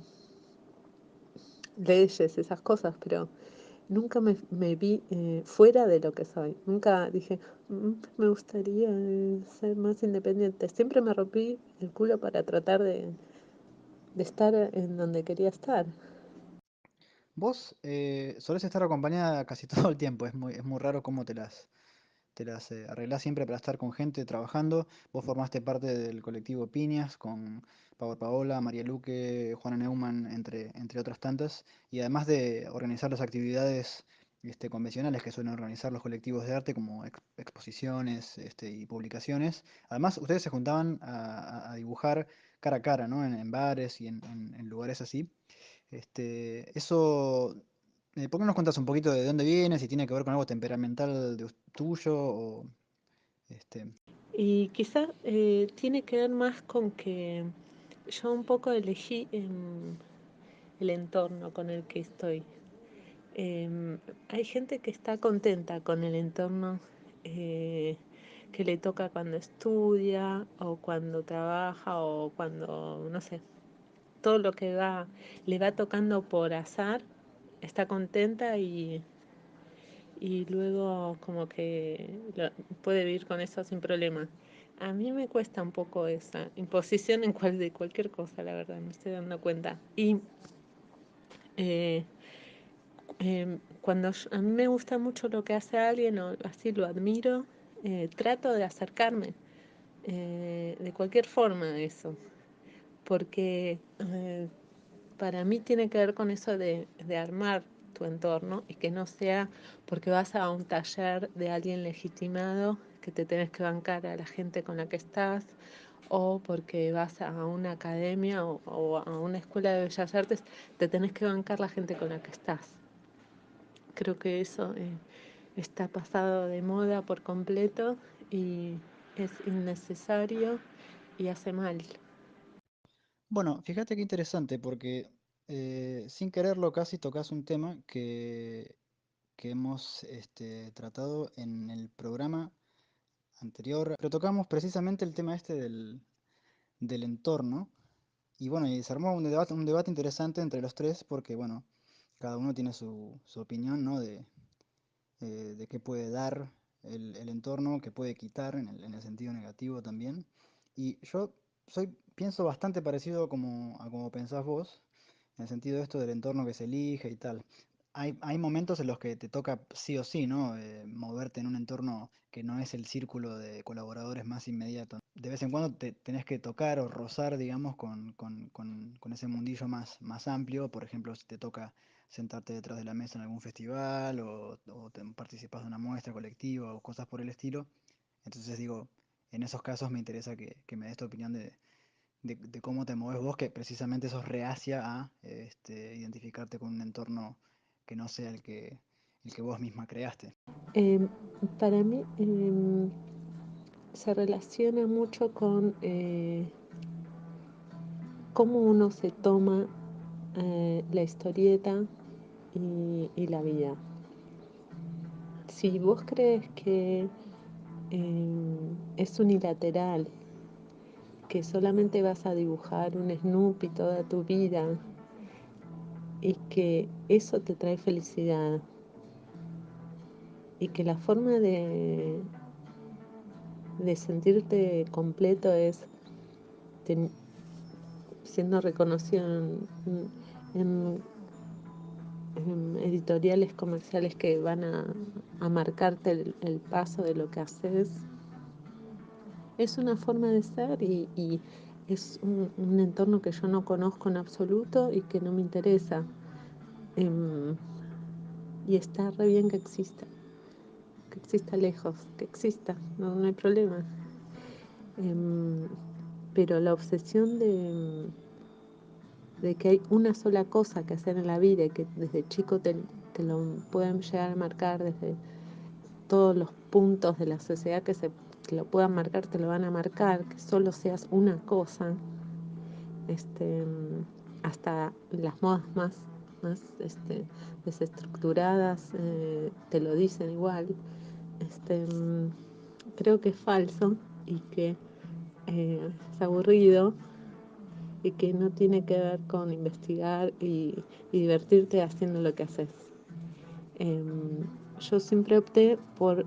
leyes, esas cosas, pero nunca me vi fuera de lo que soy. Nunca dije, me gustaría ser más independiente. Siempre me rompí el culo para tratar de estar en donde quería estar. Vos solés estar acompañada casi todo el tiempo, es muy raro cómo te las arreglás siempre para estar con gente trabajando. Vos formaste parte del colectivo Piñas con Pablo Paola, María Luque, Juana Neumann, entre otras tantas. Y además de organizar las actividades convencionales que suelen organizar los colectivos de arte, como exposiciones y publicaciones, además ustedes se juntaban a dibujar cara a cara, ¿no? En bares y en lugares así. Eso, ¿por qué no nos contás un poquito de dónde vienes, si tiene que ver con algo temperamental tuyo o este, Y quizás tiene que ver más con que yo un poco elegí el entorno con el que estoy. Hay gente que está contenta con el entorno eh, que le toca cuando estudia o cuando trabaja o cuando, no sé, todo lo que le va tocando por azar, está contenta y luego como que puede vivir con eso sin problema. A mí me cuesta un poco esa imposición de cualquier cosa, la verdad, me estoy dando cuenta. Y eh, a mí me gusta mucho lo que hace alguien o así lo admiro, trato de acercarme de cualquier forma a eso, porque para mí tiene que ver con eso de armar tu entorno y que no sea porque vas a un taller de alguien legitimado que te tenés que bancar a la gente con la que estás o porque vas a una academia o a una escuela de bellas artes, te tenés que bancar la gente con la que estás. Creo que eso está pasado de moda por completo y es innecesario y hace mal. Bueno, fíjate qué interesante, porque sin quererlo casi tocas un tema que hemos tratado en el programa anterior, pero tocamos precisamente el tema del entorno, y bueno, y se armó un debate interesante entre los tres, porque bueno, cada uno tiene su opinión, ¿no? De qué puede dar el entorno, qué puede quitar en el sentido negativo también. Y yo pienso bastante parecido a como pensás vos, en el sentido de esto del entorno que se elige y tal. Hay momentos en los que te toca sí o sí, ¿no? Moverte en un entorno que no es el círculo de colaboradores más inmediato. De vez en cuando te tenés que tocar o rozar, digamos, con ese mundillo más amplio. Por ejemplo, si te toca sentarte detrás de la mesa en algún festival o participas de una muestra colectiva o cosas por el estilo. Entonces digo, en esos casos me interesa que me des tu opinión de cómo te mueves vos, que precisamente sos reacia a identificarte con un entorno que no sea el que vos misma creaste. Eh, para mí se relaciona mucho con cómo uno se toma la historieta y la vida. Si vos crees que es unilateral, que solamente vas a dibujar un Snoopy toda tu vida y que eso te trae felicidad y que la forma de sentirte completo es ten- siendo reconocido en editoriales comerciales que van a marcarte el paso de lo que haces, es una forma de ser y es un entorno que yo no conozco en absoluto y que no me interesa. Em, y está re bien que exista lejos, que exista, no hay problema. Em, pero la obsesión de que hay una sola cosa que hacer en la vida y que desde chico te lo pueden llegar a marcar desde todos los puntos de la sociedad que lo puedan marcar, te lo van a marcar, que solo seas una cosa, este, hasta las modas más desestructuradas te lo dicen igual. Este, creo que es falso y que es aburrido y que no tiene que ver con investigar y divertirte haciendo lo que haces. Yo siempre opté por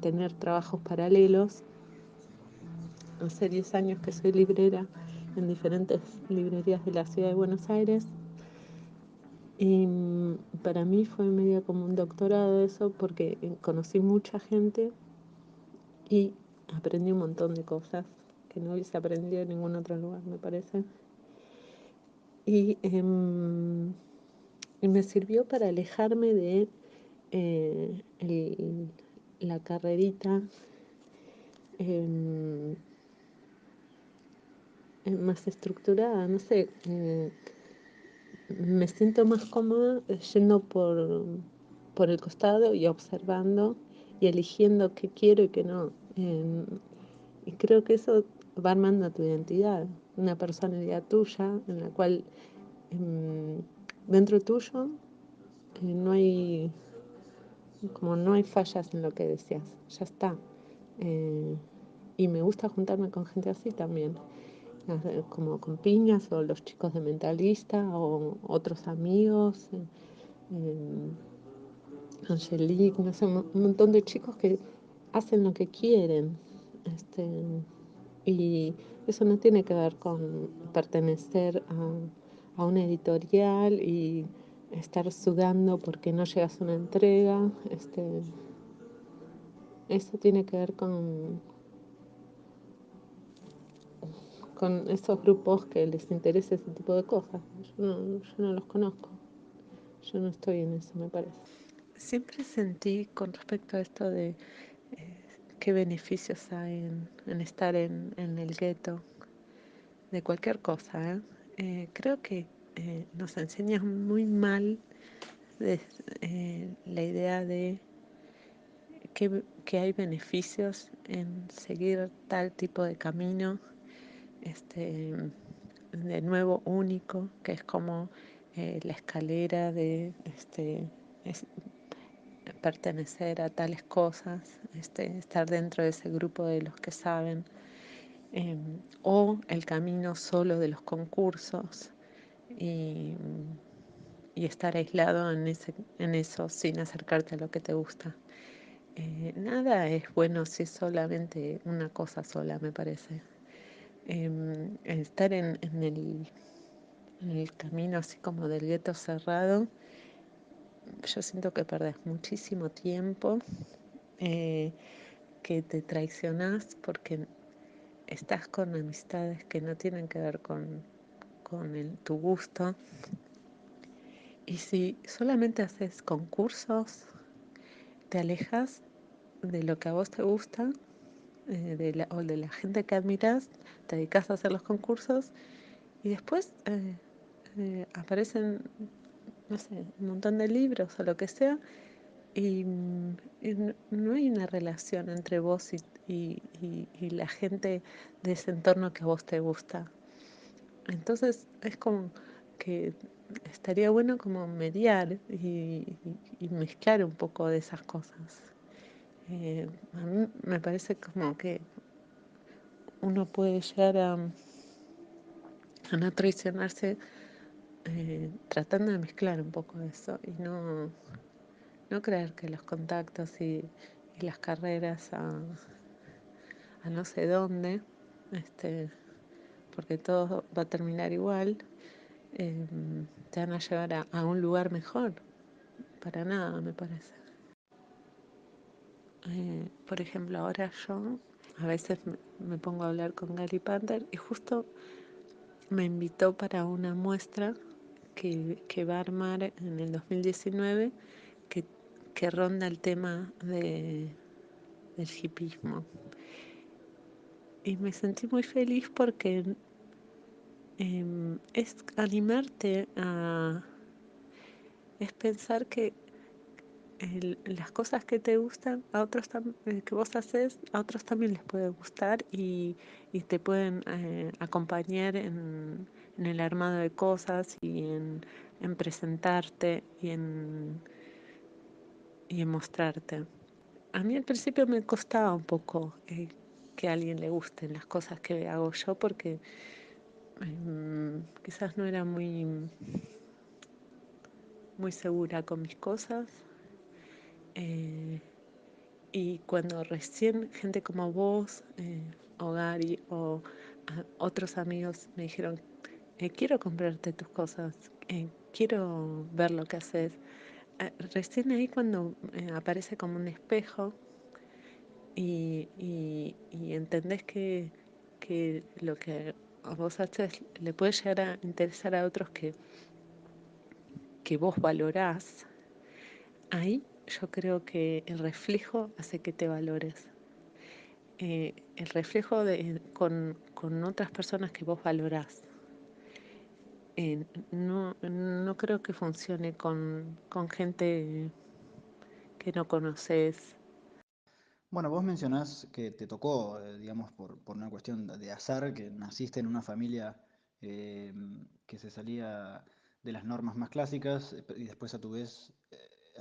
tener trabajos paralelos. Hace 10 años que soy librera en diferentes librerías de la ciudad de Buenos Aires. Y para mí fue medio como un doctorado eso, porque conocí mucha gente y aprendí un montón de cosas que no hubiese aprendido en ningún otro lugar, me parece. Y me sirvió para alejarme de la carrerita em, más estructurada, no sé. Me siento más cómoda yendo por el costado y observando y eligiendo qué quiero y qué no. Y creo que eso va armando tu identidad, una personalidad tuya en la cual dentro tuyo no hay, como no hay fallas en lo que deseas, ya está. Eh, y me gusta juntarme con gente así también, como con Piñas o los chicos de Mentalista o otros amigos, Angelique, no sé, un montón de chicos que hacen lo que quieren. Este, y eso no tiene que ver con pertenecer a una editorial y estar sudando porque no llegas a una entrega. Eso tiene que ver con esos grupos que les interesa ese tipo de cosas. Yo no los conozco. Yo no estoy en eso, me parece. Siempre sentí con respecto a esto de qué beneficios hay en estar en el gueto, de cualquier cosa, ¿eh? Creo que nos enseñan muy mal la idea de que hay beneficios en seguir tal tipo de camino, de nuevo único, que es como la escalera de pertenecer a tales cosas, estar dentro de ese grupo de los que saben, o el camino solo de los concursos y, y estar aislado en eso sin acercarte a lo que te gusta. Nada es bueno si es solamente una cosa sola, me parece. Estar en el camino así como del gueto cerrado, yo siento que perdés muchísimo tiempo, que te traicionás porque estás con amistades que no tienen que ver con tu gusto. Y si solamente haces concursos, te alejas de lo que a vos te gusta, o de la gente que admiras, te dedicas a hacer los concursos y después aparecen, no sé, un montón de libros o lo que sea, y no hay una relación entre vos y la gente de ese entorno que a vos te gusta. Entonces es como que estaría bueno como mediar y mezclar un poco de esas cosas. A mí me parece como que uno puede llegar a no traicionarse tratando de mezclar un poco eso y no creer que los contactos y las carreras a no sé dónde, porque todo va a terminar igual, eh, te van a llevar a un lugar mejor. Para nada, me parece. Por ejemplo, ahora yo a veces me pongo a hablar con Gary Panther y justo me invitó para una muestra que va a armar en el 2019 que, que ronda el tema del hipismo. Y me sentí muy feliz porque es animarte es pensar que las cosas que te gustan a otros que vos haces a otros también les puede gustar y te pueden acompañar en el armado de cosas y en presentarte y en mostrarte. A mí al principio me costaba un poco que a alguien le gusten las cosas que hago yo porque quizás no era muy muy segura con mis cosas. Y cuando recién gente como vos, o Gary, o otros amigos me dijeron, quiero comprarte tus cosas, quiero ver lo que haces. Recién ahí cuando aparece como un espejo y entendés que lo que a vos haces le puede llegar a interesar a otros que vos valorás, ahí yo creo que el reflejo hace que te valores. El reflejo con otras personas que vos valorás. No creo que funcione con gente que no conoces. Bueno, vos mencionás que te tocó, digamos, por una cuestión de azar, que naciste en una familia eh, que se salía de las normas más clásicas y después a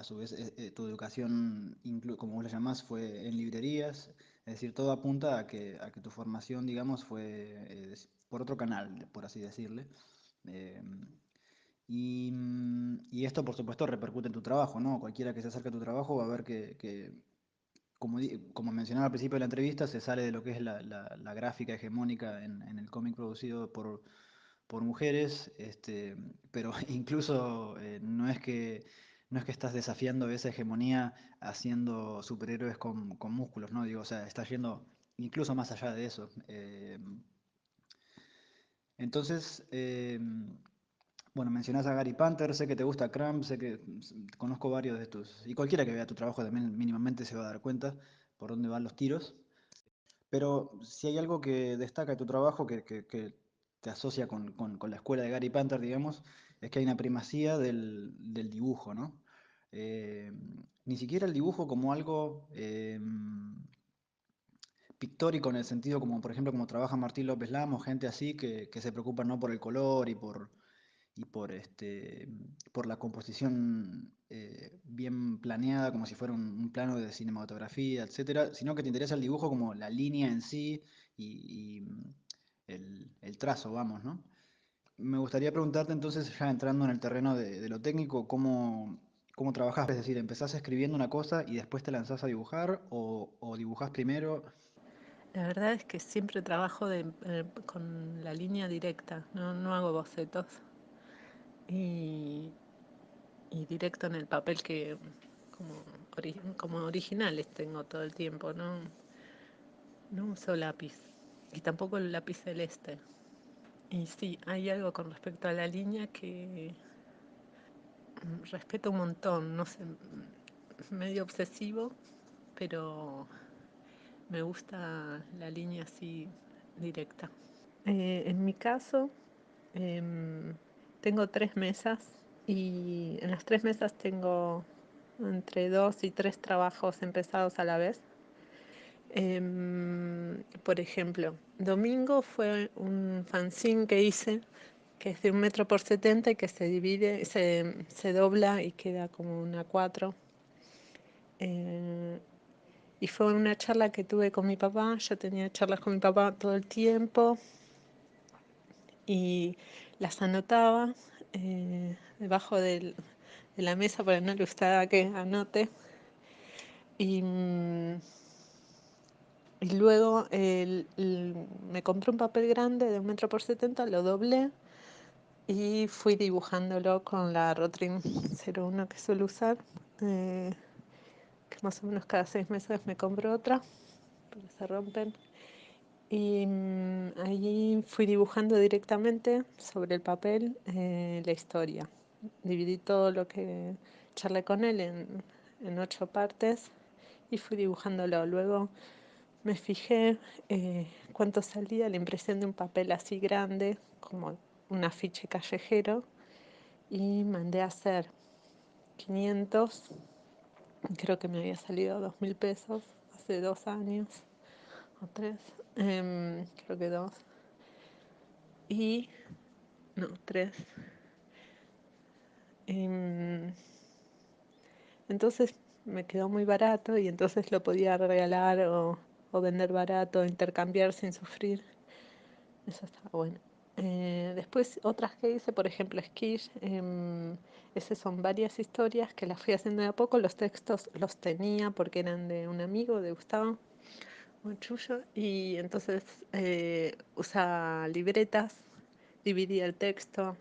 su vez tu educación, como vos la llamás, fue en librerías. Es decir, todo apunta a que tu formación, digamos, fue por otro canal, por así decirle. Eh, y esto, por supuesto, repercute en tu trabajo, ¿no? Cualquiera que se acerque a tu trabajo va a ver que como mencionaba al principio de la entrevista, se sale de lo que es la gráfica hegemónica en el cómic producido por mujeres, pero incluso no es que estás desafiando esa hegemonía haciendo superhéroes con músculos, ¿no? Digo, o sea, estás yendo incluso más allá de eso. Entonces, bueno, mencionás a Gary Panther, sé que te gusta Cramp, sé que conozco varios de estos, y cualquiera que vea tu trabajo también mínimamente se va a dar cuenta por dónde van los tiros. Pero si hay algo que destaca de tu trabajo que te asocia con la escuela de Gary Panther, digamos, es que hay una primacía del dibujo, ¿no? Eh, Ni siquiera el dibujo como algo pictórico en el sentido como, por ejemplo, como trabaja Martín López Lamos, gente así que se preocupa no por el color y por la composición bien planeada, como si fuera un plano de cinematografía, etcétera, sino que te interesa el dibujo como la línea en sí y el trazo, vamos, ¿no? Me gustaría preguntarte entonces, ya entrando en el terreno de lo técnico, cómo trabajás, es decir, ¿empezás escribiendo una cosa y después te lanzás a dibujar o dibujás primero? La verdad es que siempre trabajo con la línea directa, no hago bocetos. Y, y directo en el papel que como originales tengo todo el tiempo, no uso lápiz y tampoco el lápiz celeste. Y sí, hay algo con respecto a la línea que respeto un montón, no sé, medio obsesivo, pero me gusta la línea así directa. En mi caso, em, tengo 3 mesas y en las 3 mesas tengo entre 2 y 3 trabajos empezados a la vez. Por ejemplo, domingo fue un fanzine que hice, que es de 1 metro por 70 y que se divide, se dobla y queda como una 4. Y fue una charla que tuve con mi papá. Yo tenía charlas con mi papá todo el tiempo y las anotaba debajo de la mesa porque no le gustaba que anote. Y, y luego me compré un papel grande de 1 metro por 70, lo doblé y fui dibujándolo con la Rotring 01 que suelo usar, que más o menos cada 6 meses me compro otra porque se rompen. Y allí fui dibujando directamente sobre el papel la historia. Dividí todo lo que charlé con él en 8 partes y fui dibujándolo. Luego me fijé cuánto salía la impresión de un papel así grande, como un afiche callejero, y mandé a hacer 500. Creo que me había salido 2.000 pesos hace 2 años o 3, creo que 2. Y no, 3. Em, entonces me quedó muy barato y entonces lo podía regalar o vender barato, intercambiar sin sufrir. Eso estaba bueno. Después otras que hice, por ejemplo, Skish, esas son varias historias que las fui haciendo de a poco. Los textos los tenía porque eran de un amigo, de Gustavo Monchullo, y entonces usaba libretas, dividía el texto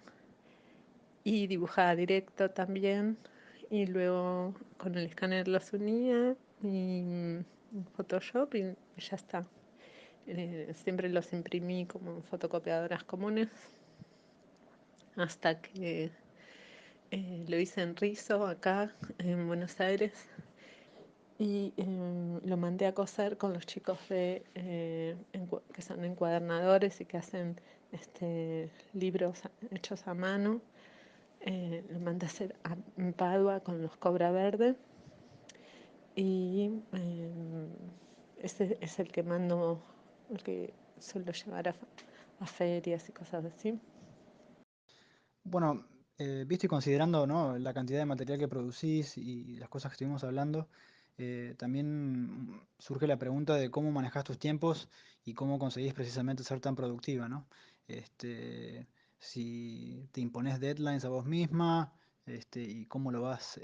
y dibujaba directo también, y luego con el escáner los unía y Photoshop y ya está. Siempre los imprimí como en fotocopiadoras comunes hasta que lo hice en Rizo, acá en Buenos Aires, y lo mandé a coser con los chicos que son encuadernadores y que hacen libros hechos a mano. Lo mandé a hacer en Padua con los Cobra Verde, y ese es el que mando, el que suelo llevar a ferias y cosas así. Bueno, visto y considerando, ¿no?, la cantidad de material que producís y las cosas que estuvimos hablando, también surge la pregunta de cómo manejás tus tiempos y cómo conseguís precisamente ser tan productiva, ¿no? Este, si te impones deadlines a vos misma, y cómo lo vas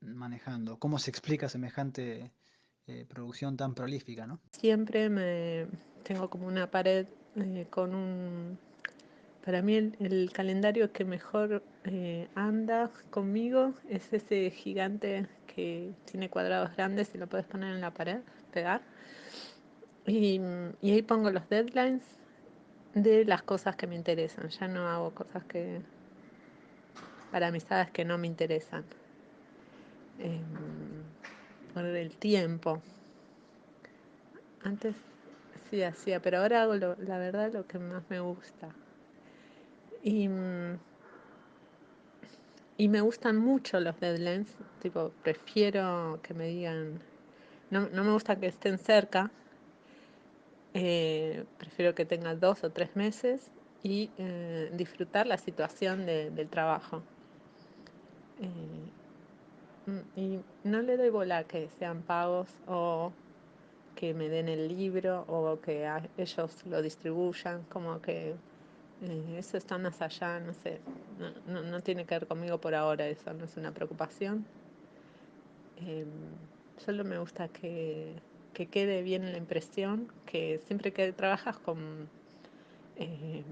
manejando, cómo se explica semejante producción tan prolífica, ¿no? Siempre tengo como una pared con Para mí el calendario que mejor anda conmigo es ese gigante que tiene cuadrados grandes y lo puedes poner en la pared, pegar. Y ahí pongo los deadlines de las cosas que me interesan. Ya no hago cosas para amistades que no me interesan. Por el tiempo. Antes sí hacía, pero ahora hago la verdad lo que más me gusta. Y, y me gustan mucho los deadlines, tipo, prefiero que me digan, no me gusta que estén cerca, prefiero que tengan 2 o 3 meses y disfrutar la situación del trabajo. Y no le doy bola a que sean pagos o que me den el libro o que ellos lo distribuyan, como que eso está más allá, no sé, no tiene que ver conmigo por ahora, eso no es una preocupación. Eh, Solo me gusta que quede bien la impresión, que siempre que trabajas con eh,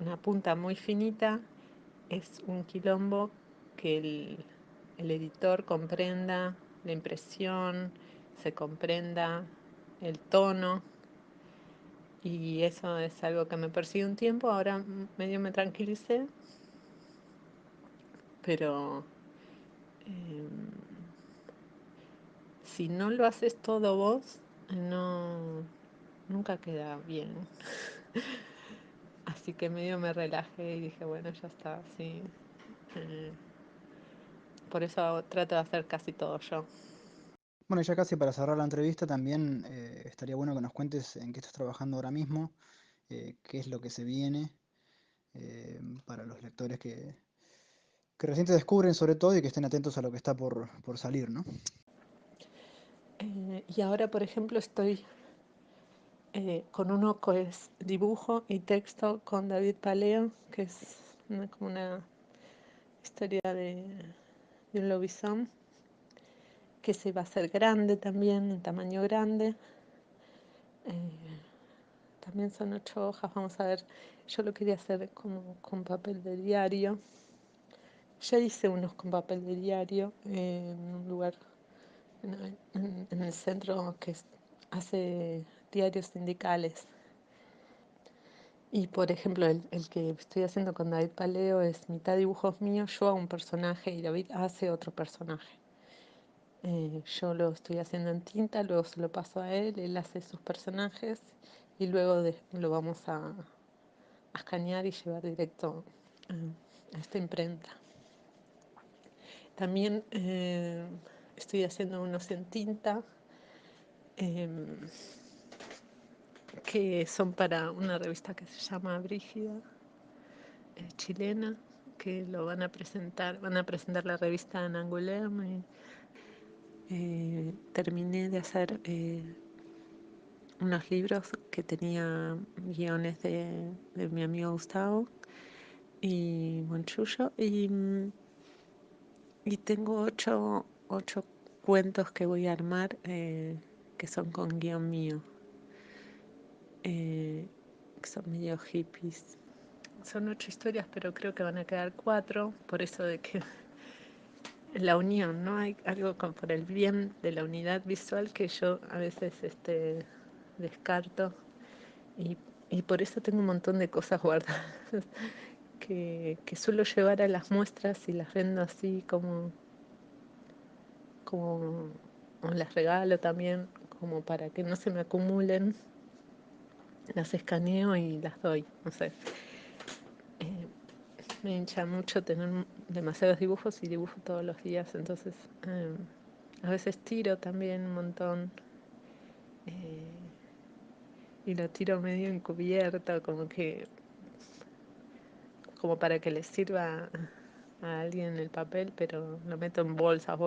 una punta muy finita, es un quilombo que el editor comprenda la impresión, se comprenda el tono, y eso es algo que me persigue un tiempo. Ahora medio me tranquilicé, pero eh, si no lo haces todo vos, nunca queda bien. Así que medio me relajé y dije, bueno, ya está, sí. Eh, por eso trato de hacer casi todo yo. Bueno, ya casi para cerrar la entrevista también estaría bueno que nos cuentes en qué estás trabajando ahora mismo, qué es lo que se viene para los lectores que recién te descubren sobre todo y que estén atentos a lo que está por salir, ¿no? Y ahora, por ejemplo, estoy con uno que es dibujo y texto con David Paleo, que es como una historia de un lobizón, que se va a hacer grande también, en tamaño grande. Eh, También son 8 hojas, vamos a ver. Yo lo quería hacer como con papel de diario. Ya hice unos con papel de diario en un lugar en el centro que hace diarios sindicales. Y por ejemplo, el que estoy haciendo con David Paleo es mitad dibujos míos, yo hago un personaje y David hace otro personaje. Yo lo estoy haciendo en tinta, luego se lo paso a él hace sus personajes y luego lo vamos a escanear y llevar directo a esta imprenta. También estoy haciendo unos en tinta eh, que son para una revista que se llama Brígida, chilena, que lo van a presentar la revista en Angoulême. Terminé de hacer unos libros que tenía guiones de mi amigo Gustavo y Monchullo, y tengo ocho cuentos que voy a armar, que son con guión mío, que son medio hippies. Son 8 historias, pero creo que van a quedar 4, por eso de que la unión, ¿no? Hay algo por el bien de la unidad visual que yo a veces descarto, y, y por eso tengo un montón de cosas guardadas que suelo llevar a las muestras y las vendo así como o las regalo también, como para que no se me acumulen, las escaneo y las doy, no sé. Eh, Me hincha mucho tener demasiados dibujos y dibujo todos los días, entonces a veces tiro también un montón, eh, y lo tiro medio encubierto, como para que le sirva a alguien el papel, pero lo meto en bolsas,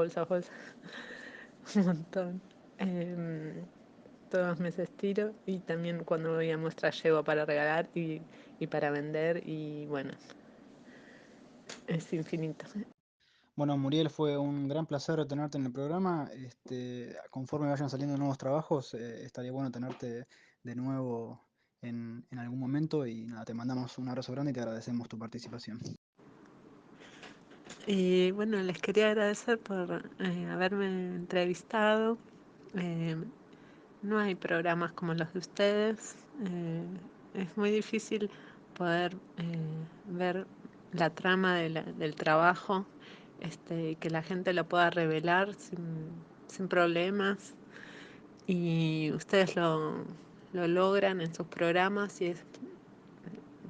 un montón. Todos los meses tiro, y también cuando voy a muestras llevo para regalar y para vender, y bueno, es infinito. Bueno, Muriel, fue un gran placer tenerte en el programa. Conforme vayan saliendo nuevos trabajos, estaría bueno tenerte de nuevo en algún momento y nada, te mandamos un abrazo grande y te agradecemos tu participación. Y bueno, les quería agradecer por haberme entrevistado. Eh, no hay programas como los de ustedes. Es muy difícil poder ver la trama del trabajo, y que la gente lo pueda revelar sin problemas. Y ustedes lo logran en sus programas, y es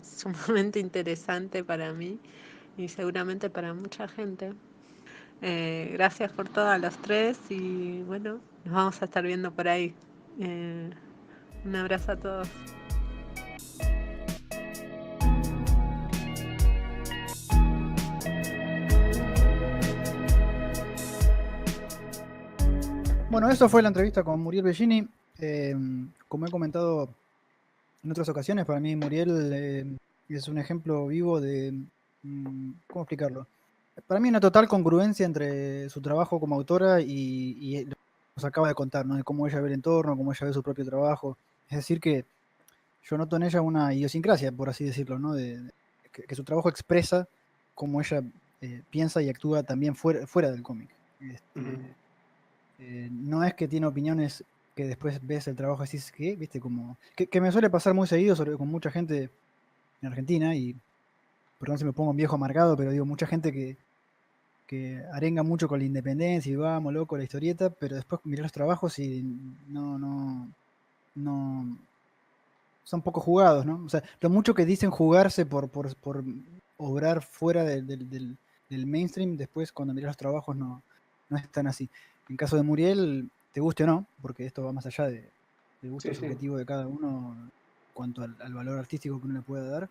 sumamente interesante para mí y seguramente para mucha gente. Gracias por todo a los tres, y bueno, nos vamos a estar viendo por ahí. Eh, un abrazo a todos. Bueno, eso fue la entrevista con Muriel Bellini. Como he comentado en otras ocasiones, para mí Muriel es un ejemplo vivo de, ¿cómo explicarlo? Para mí una total congruencia entre su trabajo como autora y lo que nos acaba de contar, ¿no? De cómo ella ve el entorno, cómo ella ve su propio trabajo. Es decir, que yo noto en ella una idiosincrasia, por así decirlo, ¿no? Que su trabajo expresa cómo ella piensa y actúa también fuera del cómic. No es que tiene opiniones que después ves el trabajo y decís, ¿qué? ¿Viste? Como, que me suele pasar muy seguido con mucha gente en Argentina, y perdón si me pongo un viejo amargado, pero digo, mucha gente que arenga mucho con la independencia y vamos, loco, la historieta, pero después mirás los trabajos y no son poco jugados, ¿no? O sea, lo mucho que dicen jugarse por obrar fuera del mainstream, después cuando mirás los trabajos no es tan así. En caso de Muriel, te guste o no, porque esto va más allá del gusto Sí, sí. subjetivo de cada uno en cuanto al valor artístico que uno le pueda dar.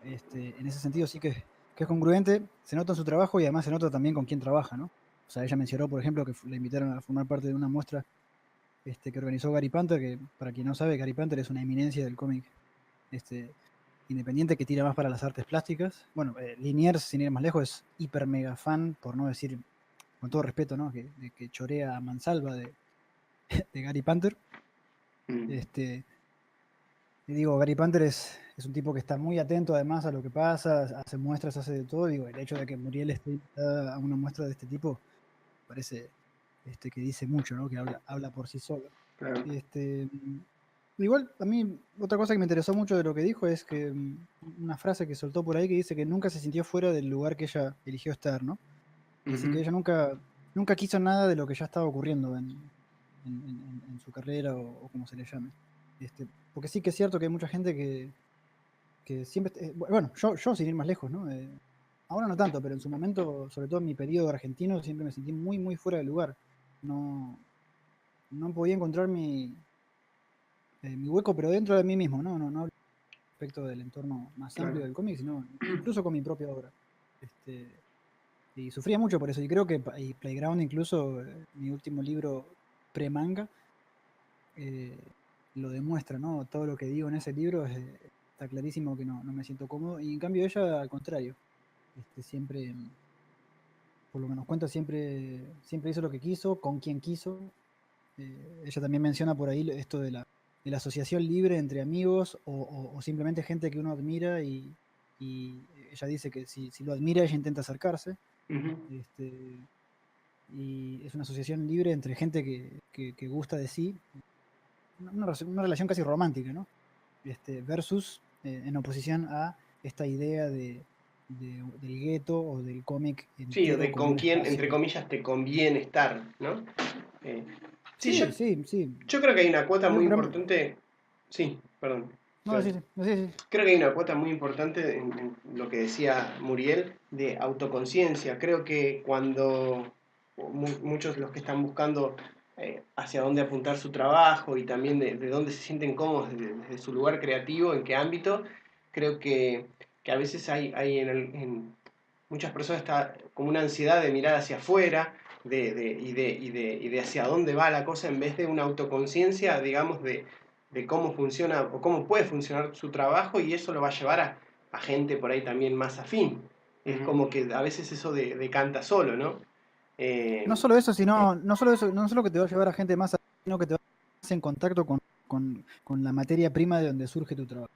En ese sentido sí que es congruente, se nota en su trabajo y además se nota también con quién trabaja, ¿no? O sea, ella mencionó, por ejemplo, que le invitaron a formar parte de una muestra que organizó Gary Panther, que para quien no sabe, Gary Panther es una eminencia del cómic independiente que tira más para las artes plásticas. Bueno, Liniers, sin ir más lejos, es hiper mega fan, por no decir, con todo respeto, ¿no? Que chorea a mansalva de Gary Panther. Mm. Y digo, Gary Panther es un tipo que está muy atento además a lo que pasa, hace muestras, hace de todo. Digo, el hecho de que Muriel esté invitada a una muestra de este tipo parece que dice mucho, ¿no? Que habla por sí solo. Claro. Igual, a mí, otra cosa que me interesó mucho de lo que dijo es que una frase que soltó por ahí que dice que nunca se sintió fuera del lugar que ella eligió estar, ¿no? Es decir, que Ujú. ella nunca quiso nada de lo que ya estaba ocurriendo en su carrera o como se le llame. Porque sí que es cierto que hay mucha gente que siempre, bueno, yo sin ir más lejos, ¿no? Ahora no tanto, pero en su momento, sobre todo en mi periodo argentino, siempre me sentí muy, muy fuera de lugar. No, no podía encontrar mi hueco, pero dentro de mí mismo, no hablo respecto del entorno más amplio Claro. del cómic, sino incluso con mi propia obra. Este, y sufría mucho por eso, y creo que y Playground, incluso mi último libro pre-manga, eh, lo demuestra, ¿no? Todo lo que digo en ese libro está clarísimo que no me siento cómodo. Y en cambio ella, al contrario, siempre, por lo que nos cuenta, siempre hizo lo que quiso, con quien quiso. Ella también menciona por ahí esto de la asociación libre entre amigos o simplemente gente que uno admira y ella dice que si lo admira ella intenta acercarse. Ujú. Y es una asociación libre entre gente que gusta de sí, una relación casi romántica, ¿no? Versus en oposición a esta idea del gueto o del cómic Sí, o entero de como con un quién, espacio. entre comillas, te conviene estar, ¿no? Eh, sí, Sí, sí, sí. yo creo que hay una cuota muy Pero, importante. Sí, perdón. no, sí, sí, sí. Creo que hay una cuota muy importante en lo que decía Muriel de autoconciencia. Creo que cuando muchos de los que están buscando hacia dónde apuntar su trabajo y también de dónde se sienten cómodos desde su lugar creativo, en qué ámbito, creo que a veces hay en muchas personas está como una ansiedad de mirar hacia afuera y de hacia dónde va la cosa en vez de una autoconciencia, digamos, de cómo funciona o cómo puede funcionar su trabajo y eso lo va a llevar a gente por ahí también más afín. Es Ujú. como que a veces eso decanta solo, ¿no? No solo eso, sino, no solo eso, no solo que te va a llevar a gente más, sino que te va a poner en contacto con la materia prima de donde surge tu trabajo.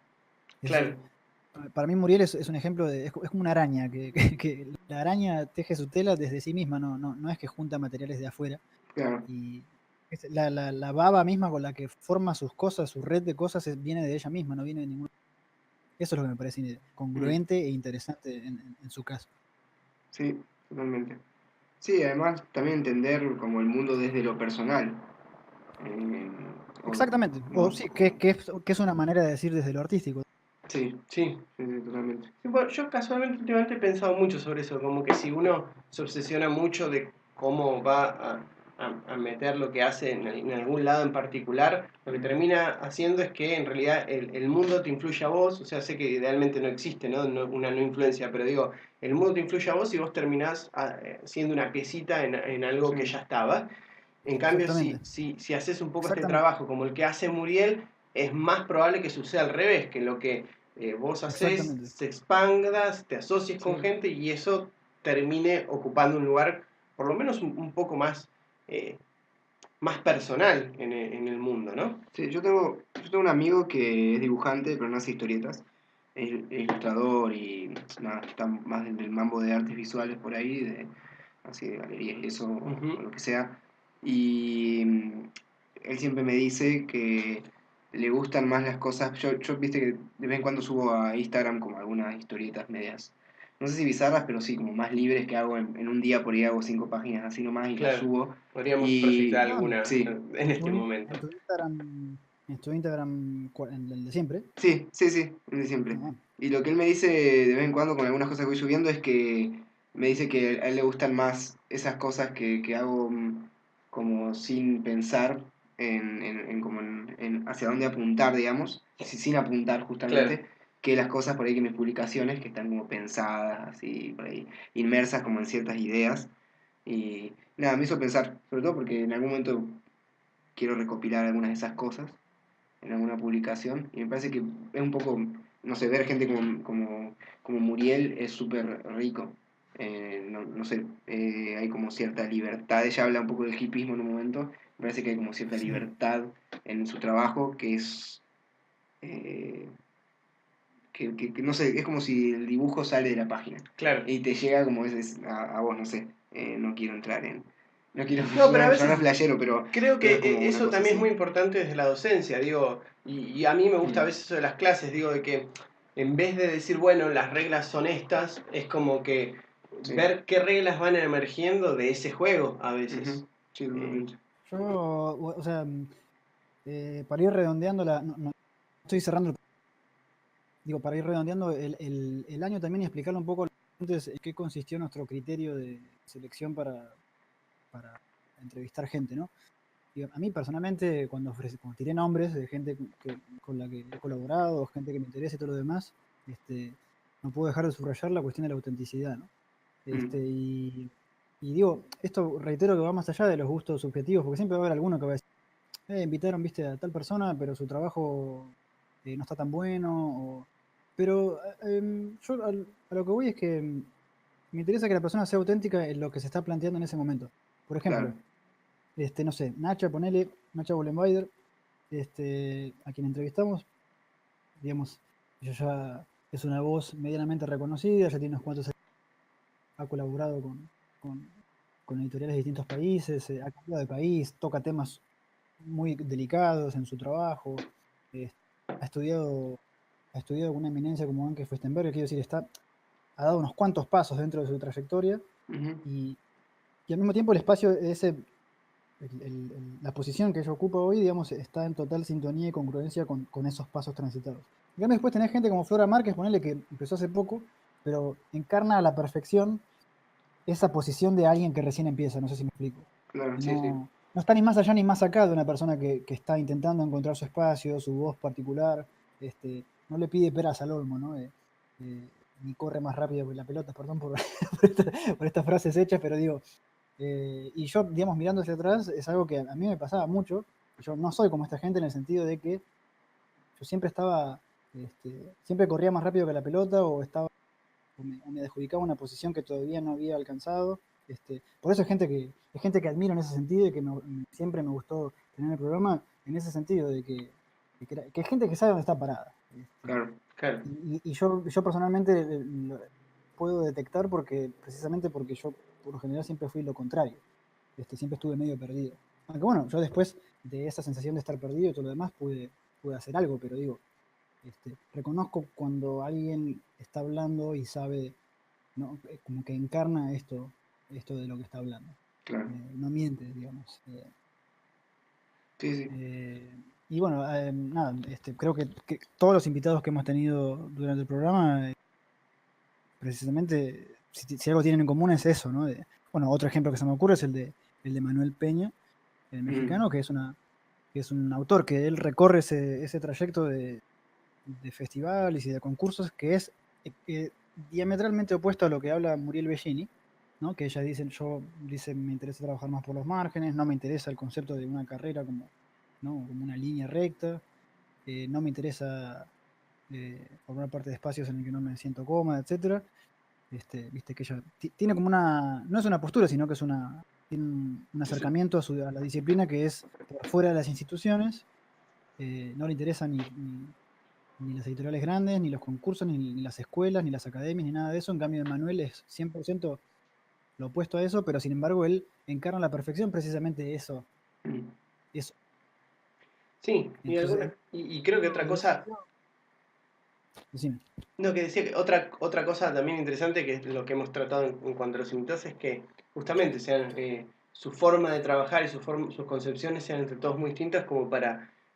Es Claro, decir, para mí Muriel es un ejemplo es como una araña, que la araña teje su tela desde sí misma, no es que junta materiales de afuera. Claro. Y la baba misma con la que forma sus cosas, su red de cosas, viene de ella misma, no viene de ningún. Eso es lo que me parece congruente e interesante en su caso. Sí, totalmente. Sí, además también entender como el mundo desde lo personal. eh, Exactamente. O ¿no? sí, que es una manera de decir desde lo artístico. Sí, sí. sí, sí, totalmente. Sí, bueno, yo casualmente últimamente he pensado mucho sobre eso, como que si uno se obsesiona mucho de cómo va a meter lo que hace en algún lado en particular, lo que termina haciendo es que en realidad el mundo te influye a vos, o sea, sé que idealmente no existe, ¿no? Una no influencia, pero digo, el mundo te influye a vos y vos terminás siendo una piecita en algo que Sí. ya estaba. En cambio, Exactamente. si haces un poco este Exactamente. trabajo como el que hace Muriel, es más probable que suceda al revés, que lo que vos haces Exactamente. se expandas, te asocies con Sí. gente y eso termine ocupando un lugar por lo menos un poco eh, más personal en el mundo, ¿no? Sí, yo tengo un amigo que es dibujante, pero no hace historietas. Es ilustrador y nada, está más del mambo de artes visuales por ahí, así de galerías y eso, o lo que sea. Y él siempre me dice que le gustan más las cosas. Yo viste que de vez en cuando subo a Instagram como algunas historietas medias, no sé si bizarras, pero sí, como más libres que hago en un día por ahí hago 5 páginas así nomás y las Claro, subo. podríamos proyectar Y No, alguna sí, en este momento. en tu Instagram, en el de siempre. sí, sí, sí, de siempre. Ah, Y lo que él me dice de vez en cuando con algunas cosas que voy subiendo es que me dice que a él le gustan más esas cosas que hago como sin pensar en hacia dónde apuntar, digamos, sin apuntar Claro, justamente, que las cosas por ahí que mis publicaciones que están como pensadas, así, por ahí, inmersas como en ciertas ideas. Y nada, me hizo pensar, sobre todo porque en algún momento quiero recopilar algunas de esas cosas en alguna publicación y me parece que es un poco, no sé, ver gente como Muriel es súper rico. No sé, hay como cierta libertad, ella habla un poco del hipismo en un momento, me parece que hay como cierta sí. libertad en su trabajo que es, eh, que no sé, es como si el dibujo sale de la página claro. y te llega como a vos, no sé, no quiero entrar en... No quiero No, pero a sonar veces flashero, creo pero que es como una eso cosa también es así. muy importante desde la docencia, digo, y a mí me gusta a Mm, veces eso de las clases, digo, de que en vez de decir, bueno, las reglas son estas, es como que sí. ver qué reglas van emergiendo de ese juego a veces. Ujú, sí, Eh, totalmente. Yo, o sea, para ir redondeando no estoy cerrando, digo, para ir redondeando el año también y explicarle un poco a los clientes en qué consistió nuestro criterio de selección para entrevistar gente, ¿no? Digo, a mí personalmente, cuando tiré nombres de gente con la que he colaborado, gente que me interesa y todo lo demás, no puedo dejar de subrayar la cuestión de la autenticidad, ¿no? Mm, Y digo, esto reitero que va más allá de los gustos subjetivos, porque siempre va a haber alguno que va a decir, invitaron, viste, a tal persona, pero su trabajo no está tan bueno. Pero yo a lo que voy es que me interesa que la persona sea auténtica en lo que se está planteando en ese momento. Por ejemplo, Claro. no sé, Nacha Bollenbeider, a quien entrevistamos, digamos, ella ya es una voz medianamente reconocida, ya tiene unos cuantos años, ha colaborado con editoriales de distintos países, ha cambiado de país, toca temas muy delicados en su trabajo, eh, ha estudiado, ha estudiado con una eminencia como Anke Feuchtenberger, quiero decir, ha dado unos cuantos pasos dentro de su trayectoria Ujú. y al mismo tiempo el espacio, la posición que ella ocupa hoy, digamos, está en total sintonía y congruencia con esos pasos transitados. En cambio, después tenés gente como Flora Márquez, ponele que empezó hace poco, pero encarna a la perfección esa posición de alguien que recién empieza, no sé si me explico. Claro. Y Sí, sí. no está ni más allá ni más acá de una persona que está intentando encontrar su espacio, su voz particular, no le pide peras al olmo, ¿no? Ni corre más rápido que la pelota, perdón por estas frases hechas, pero digo, y yo, digamos, mirando hacia atrás, es algo que a mí me pasaba mucho. Yo no soy como esta gente en el sentido de que yo siempre siempre corría más rápido que la pelota o me adjudicaba una posición que todavía no había alcanzado. Por eso es gente que admiro en ese sentido y que siempre me gustó tener el programa en ese sentido, que es gente que sabe dónde está parada. Claro. Claro. Y yo personalmente lo puedo detectar precisamente porque yo por lo general siempre fui lo contrario. Siempre estuve medio perdido. Aunque bueno, yo después de esa sensación de estar perdido y todo lo demás pude hacer algo, pero digo, reconozco cuando alguien está hablando y sabe, ¿no? Como que encarna esto de lo que está hablando. Claro. No miente, digamos. Sí, sí. Y bueno, nada, creo que todos los invitados que hemos tenido durante el programa, precisamente, si algo tienen en común es eso, ¿no? Bueno, otro ejemplo que se me ocurre es el de Manuel Peña, el mexicano, que es un autor que él recorre ese trayecto de festivales y de concursos que es diametralmente opuesto a lo que habla Muriel Bellini, ¿no? Que ella dice, me interesa trabajar más por los márgenes, no me interesa el concepto de una carrera ¿no? como una línea recta, no me interesa formar parte de espacios en el que no me siento cómoda, etcétera. Viste que ella tiene como no es una postura, sino que tiene un Sí, sí. acercamiento a la disciplina que es por fuera de las instituciones, no le interesa ni las editoriales grandes, ni los concursos, ni las escuelas, ni las academias, ni nada de eso. En cambio, Manuel es 100% lo opuesto a eso, pero sin embargo él encarna a la perfección precisamente eso. Mm. eso. Sí, Entonces, y creo que otra en ese cosa, sentido, decime. no, que decía que otra cosa también interesante, que es lo que hemos tratado en cuanto a los invitados, es que justamente sean, su forma de trabajar y sus concepciones sean entre todos muy distintas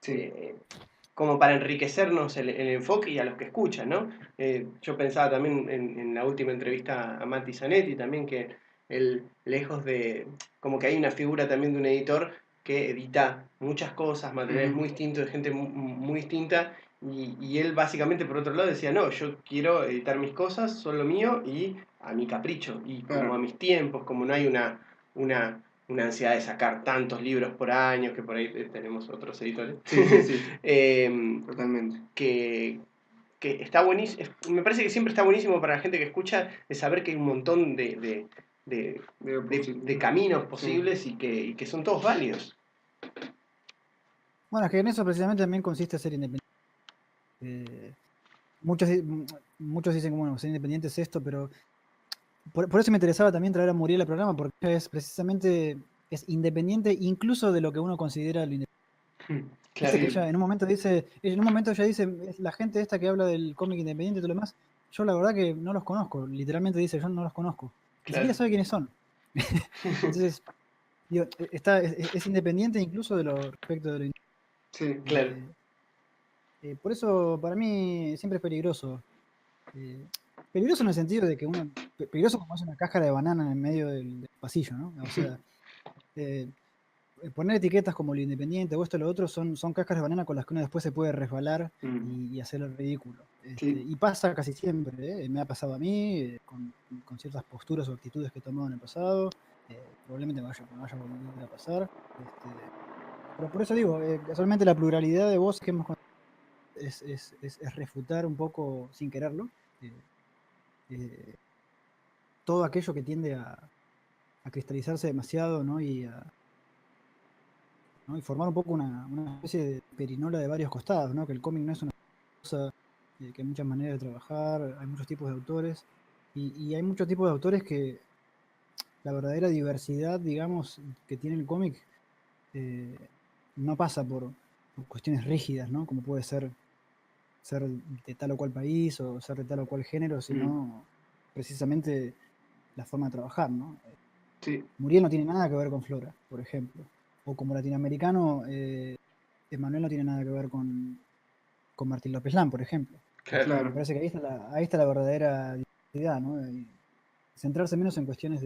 Sí. como para enriquecernos el enfoque y a los que escuchan, ¿no? Yo pensaba también en la última entrevista a Matti Zanetti también que él, lejos de, como que hay una figura también de un editor que edita muchas cosas, materiales Ujú. muy distintos, de gente muy distinta, y él básicamente por otro lado decía, no, yo quiero editar mis cosas, son lo mío y a mi capricho, y como a Claro. mis tiempos, como no hay una ansiedad de sacar tantos libros por año, que por ahí tenemos otros editores. Sí, sí, sí. Em, Totalmente. que, que está buenísimo, me parece que siempre está buenísimo para la gente que escucha de saber que hay un montón Veo posible. de caminos Sí. posibles y que son todos válidos. Bueno, es que en eso precisamente también consiste ser independiente. Muchos, muchos dicen que bueno, ser independiente es esto, pero por eso me interesaba también traer a Muriel al programa, porque ella es independiente incluso de lo que uno considera lo independiente. Claro. Dice que Sí. ella en un momento ella dice, la gente esta que habla del cómic independiente y todo lo demás, yo la verdad que no los conozco, literalmente dice, yo no los conozco, ni siquiera Claro. sabe quiénes son. Entonces, digo, es independiente incluso de lo respecto de lo Sí. Claro. por eso para mí siempre es peligroso. Eh, Peligroso en el sentido de que peligroso como es una cáscara de banana en el medio del pasillo, ¿no? O sea, eh, poner etiquetas como lo independiente o esto o lo otro son cáscaras de banana con las que uno después se puede resbalar Mm. y hacer el ridículo. Sí. Y pasa casi siempre, ¿eh? Me ha pasado a mí con ciertas posturas o actitudes que he tomado en el pasado, probablemente me vaya a volver a pasar. Pero por eso digo, casualmente la pluralidad de voces que hemos es refutar un poco sin quererlo eh, todo aquello que tiende a cristalizarse demasiado, ¿no? ¿no? Y formar un poco una especie de perinola de varios costados, ¿no? Que el cómic no es una cosa, que hay muchas maneras de trabajar, hay muchos tipos de autores, y hay muchos tipos de autores que la verdadera diversidad, digamos, que tiene el cómic eh, no pasa por cuestiones rígidas, ¿no? Como puede ser de tal o cual país o ser de tal o cual género, sino precisamente la forma de trabajar, ¿no? Sí, Muriel no tiene nada que ver con Flora, por ejemplo. O como latinoamericano, Emanuel no tiene nada que ver con Martín López Lan, por ejemplo. Claro. Me claro. parece que ahí está la verdadera diversidad, ¿no? Y centrarse menos en cuestiones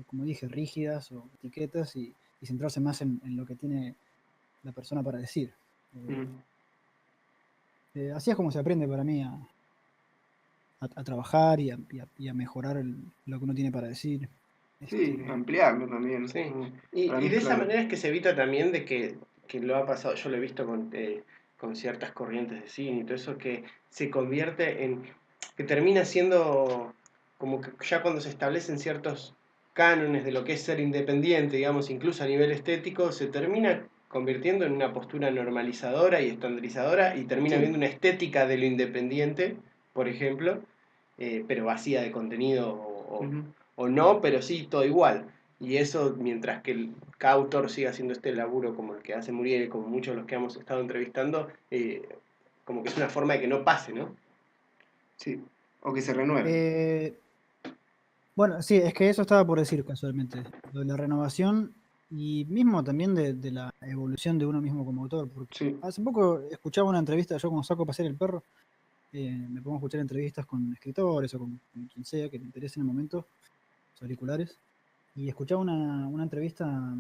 como dije, rígidas o etiquetas y centrarse más en lo que tiene la persona para decir. Mm. Así es como se aprende para mí a trabajar y a mejorar lo que uno tiene para decir. Sí, Este, ampliarlo también. Sí. Para mí Y es de esa clave. manera es que se evita también de que lo ha pasado, yo lo he visto con ciertas corrientes de cine y todo eso, que se convierte que termina siendo como que ya cuando se establecen ciertos cánones de lo que es ser independiente, digamos, incluso a nivel estético, se termina convirtiendo en una postura normalizadora y estandarizadora y termina Sí. viendo una estética de lo independiente, por ejemplo, pero vacía de contenido Ujú. o no, pero sí todo igual. Y eso, mientras que cada autor siga haciendo este laburo como el que hace Muriel, como muchos de los que hemos estado entrevistando, como que es una forma de que no pase, ¿no? Sí. O que se renueve. eh, bueno, sí, es que eso estaba por decir casualmente, lo de la renovación y mismo también de la evolución de uno mismo como autor, porque Sí. hace poco escuchaba una entrevista, yo cuando saco a pasear el perro, me pongo a escuchar entrevistas con escritores o con quien sea que me interese en el momento, los auriculares, y escuchaba una entrevista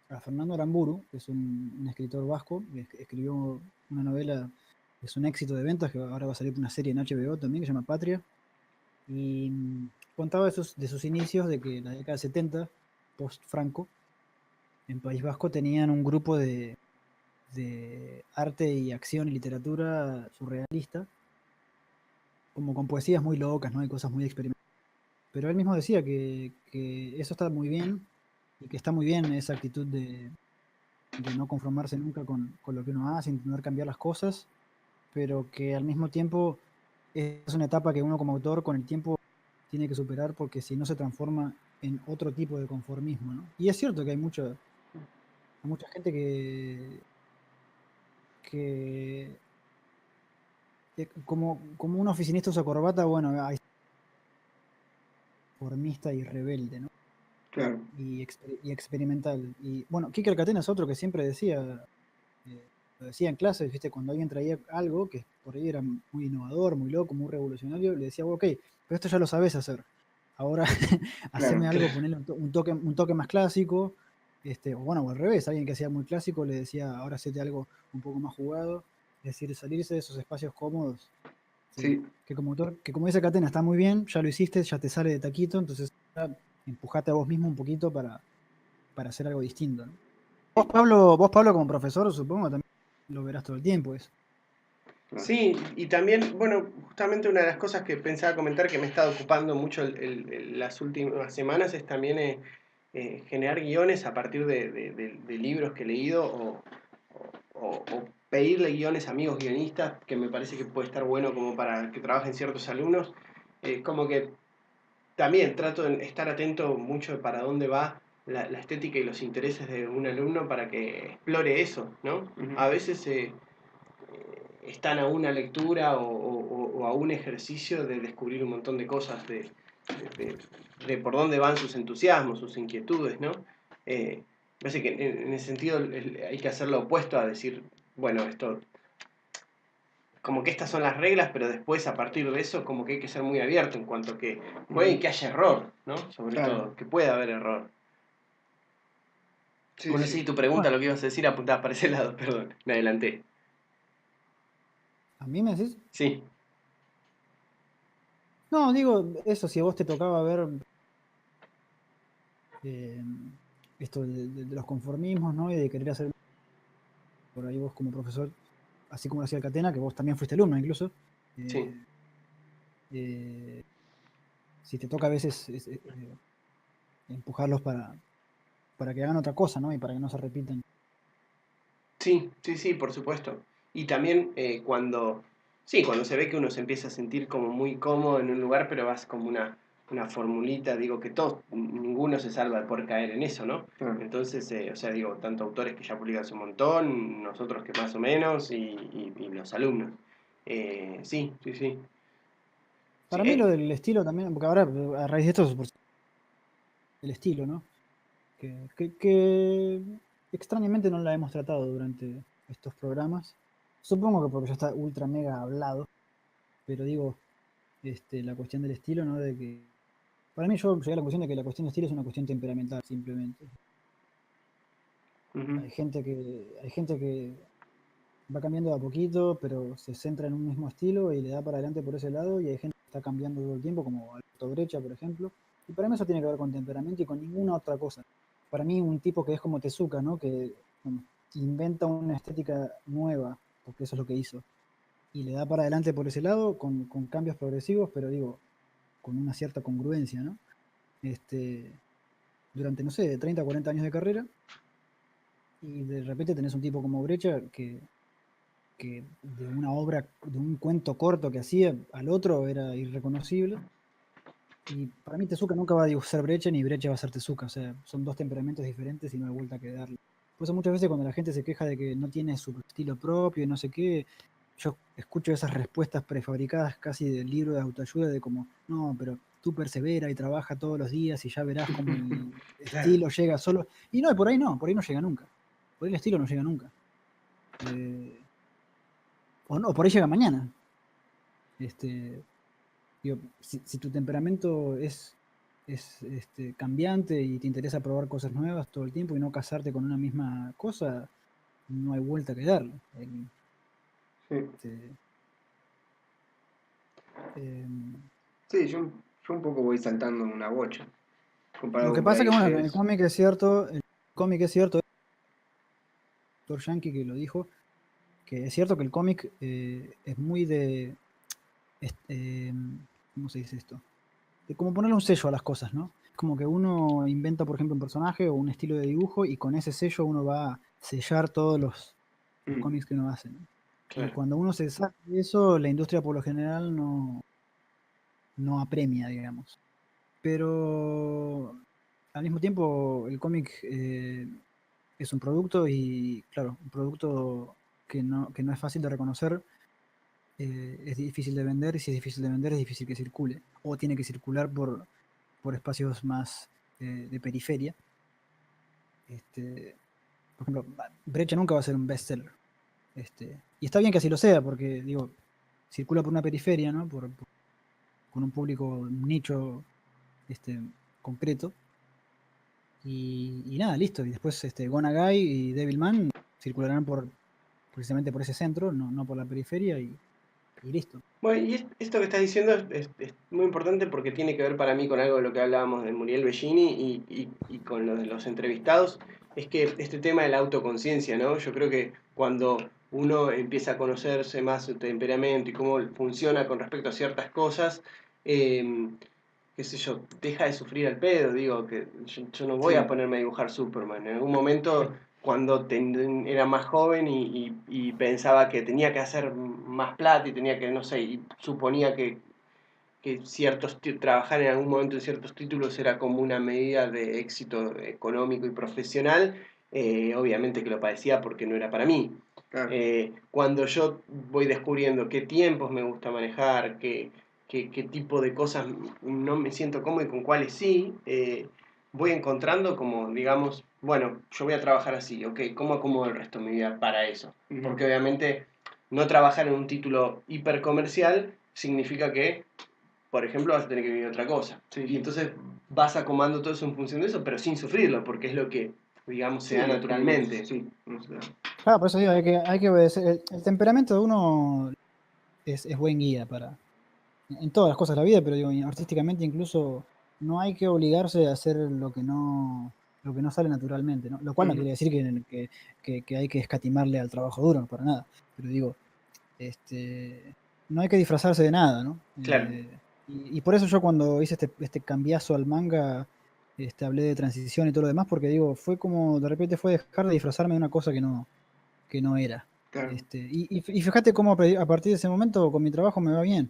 a Fernando Aramburu, que es un escritor vasco, que escribió una novela que es un éxito de ventas, que ahora va a salir una serie en HBO también, que se llama Patria, y contaba de sus inicios, de que en la década de 70, post-Franco, en País Vasco tenían un grupo de arte y acción y literatura surrealista, como con poesías muy locas, ¿no? Y cosas muy experimentales. Pero él mismo decía que eso está muy bien y que está muy bien esa actitud de no conformarse nunca con lo que uno hace, intentar cambiar las cosas, pero que al mismo tiempo es una etapa que uno como autor con el tiempo tiene que superar porque si no se transforma en otro tipo de conformismo, ¿no? Y es cierto que hay mucha gente que, que como un oficinista usa corbata, bueno, hay conformista y rebelde, ¿no? Claro. Y experimental. Y bueno, Kike Alcatena es otro que siempre decía, lo decía en clases, ¿viste? Cuando alguien traía algo que por ahí era muy innovador, muy loco, muy revolucionario, le decía, ok, pero esto ya lo sabes hacer. Ahora haceme Claro. algo, ponerle un toque más clásico, o bueno, o al revés, alguien que hacía muy clásico le decía, ahora hacete algo un poco más jugado, es decir, salirse de esos espacios cómodos, ¿sí? Sí. Que como autor, que como dice Catena, está muy bien, ya lo hiciste, ya te sale de taquito, entonces ya empujate a vos mismo un poquito para hacer algo distinto, ¿no? Vos Pablo, como profesor, supongo, también lo verás todo el tiempo eso. Claro. Sí, y también, bueno, justamente una de las cosas que pensaba comentar que me ha estado ocupando mucho las últimas semanas es también generar guiones a partir de libros que he leído o pedirle guiones a amigos guionistas, que me parece que puede estar bueno como para que trabajen ciertos alumnos. Como que también trato de estar atento mucho de para dónde va la estética y los intereses de un alumno para que explore eso, ¿no? Ujú. A veces están a una lectura o a un ejercicio de descubrir un montón de cosas, de- de por dónde van sus entusiasmos, sus inquietudes, ¿no? Parece que en ese sentido hay que hacer lo opuesto a decir, bueno, esto, como que estas son las reglas, pero después a partir de eso como que hay que ser muy abierto en cuanto a que puede Ujú. que haya error, ¿no? Sobre Claro. todo, que pueda haber error. Sí, Bueno, sí. sí, tu pregunta, Bueno, lo que ibas a decir, apuntaba para ese lado, perdón, me adelanté. a mí me decís, Sí. no, digo, eso, si a vos te tocaba ver, eh, esto de los conformismos, ¿no? Y de querer hacer, por ahí vos como profesor, así como lo hacía el Catena, que vos también fuiste alumno incluso, Sí. eh, si te toca a veces empujarlos para que hagan otra cosa, ¿no? Y para que no se repitan. Sí, sí, sí, por supuesto. Y también cuando se ve que uno se empieza a sentir como muy cómodo en un lugar, pero vas como una formulita, digo que todos, ninguno se salva por caer en eso, ¿no? Claro. Entonces, o sea, digo, tanto autores que ya publican hace un montón, nosotros que más o menos, y los alumnos. Sí, sí, sí. Sí, Para mí lo del estilo también, porque ahora a raíz de esto es el estilo, ¿no? Que extrañamente no la hemos tratado durante estos programas. Supongo que porque ya está ultra mega hablado, pero digo, la cuestión del estilo, ¿no? De que, para mí yo llegué a la conclusión de que la cuestión del estilo es una cuestión temperamental, simplemente. ujú. Hay gente que va cambiando de a poquito, pero se centra en un mismo estilo y le da para adelante por ese lado, y hay gente que está cambiando todo el tiempo, como Alberto Brecha, por ejemplo. Y para mí eso tiene que ver con temperamento y con ninguna otra cosa. Para mí un tipo que es como Tezuka, ¿no? Que bueno, inventa una estética nueva, porque eso es lo que hizo, y le da para adelante por ese lado con cambios progresivos, pero digo, con una cierta congruencia, ¿no? Este, durante, no sé, 30 o 40 años de carrera, y de repente tenés un tipo como Brecha que de una obra, de un cuento corto que hacía al otro era irreconocible. Y para mí Tezuka nunca va a ser Brecha ni Brecha va a ser Tezuka. O sea, son dos temperamentos diferentes y no hay vuelta que darle. Por eso muchas veces cuando la gente se queja de que no tiene su estilo propio y no sé qué, yo escucho esas respuestas prefabricadas casi del libro de autoayuda de como, no, pero tú persevera y trabaja todos los días y ya verás como el Claro. estilo llega solo. Y no, por ahí no llega nunca. Por ahí el estilo no llega nunca. Eh, o no, por ahí llega mañana. Digo, si tu temperamento es cambiante y te interesa probar cosas nuevas todo el tiempo y no casarte con una misma cosa, no hay vuelta que darle. Sí, Este, em, sí, yo un poco voy saltando en una bocha. Comparado lo que con por pasa ahí que, bueno, en el ustedes. cómic es cierto, el cómic es cierto, el autor Yankee que lo dijo, que es cierto que el cómic es muy ¿cómo se dice esto? De como ponerle un sello a las cosas, ¿no? Es como que uno inventa, por ejemplo, un personaje o un estilo de dibujo y con ese sello uno va a sellar todos los Mm, cómics que uno hace, ¿no? Y Claro. cuando uno se saca de eso, la industria por lo general no apremia, digamos. Pero al mismo tiempo, el cómic es un producto y, claro, un producto que no es fácil de reconocer, es difícil de vender, y si es difícil de vender, es difícil que circule. O tiene que circular por espacios más de periferia. Este, por ejemplo, Brecha nunca va a ser un bestseller. Y está bien que así lo sea, porque digo, circula por una periferia, ¿no? Con un público, un nicho concreto. Y nada, listo. Y después Gonna Guy y Devilman circularán precisamente por ese centro, no por la periferia, y listo. Bueno, y esto que estás diciendo es muy importante porque tiene que ver para mí con algo de lo que hablábamos de Muriel Bellini y con lo de los entrevistados, es que este tema de la autoconciencia, ¿no? Yo creo que cuando uno empieza a conocerse más su temperamento y cómo funciona con respecto a ciertas cosas, eh, qué sé yo, deja de sufrir al pedo, digo, que yo no voy a sí, ponerme a dibujar Superman. En algún momento, cuando era más joven y pensaba que tenía que hacer más plata y tenía que, no sé, y suponía que trabajar en algún momento en ciertos títulos era como una medida de éxito económico y profesional, obviamente que lo padecía porque no era para mí. claro. Cuando yo voy descubriendo qué tiempos me gusta manejar, qué tipo de cosas no me siento cómodo y con cuáles sí, voy encontrando como, digamos, bueno, yo voy a trabajar así, ok, ¿cómo acomodo el resto de mi vida para eso? Ujú. Porque obviamente no trabajar en un título hipercomercial significa que, por ejemplo, vas a tener que vivir otra cosa. Sí. Y entonces vas acomodando todo eso en función de eso, pero sin sufrirlo, porque es lo que, digamos, se Sí, da naturalmente. sí, no sé. Claro, por eso digo, hay que obedecer. El temperamento de uno es buen guía en todas las cosas de la vida, pero digo, artísticamente incluso no hay que obligarse a hacer lo que no sale naturalmente, ¿no? Lo cual no Ujú. quiere decir que hay que escatimarle al trabajo duro, no, para nada. Pero digo, no hay que disfrazarse de nada, ¿no? Claro, Y por eso yo cuando hice este cambiazo al manga, hablé de transición y todo lo demás, porque digo, fue como, de repente fue dejar de disfrazarme de una cosa que no era. Claro. Y fíjate cómo a partir de ese momento con mi trabajo me va bien,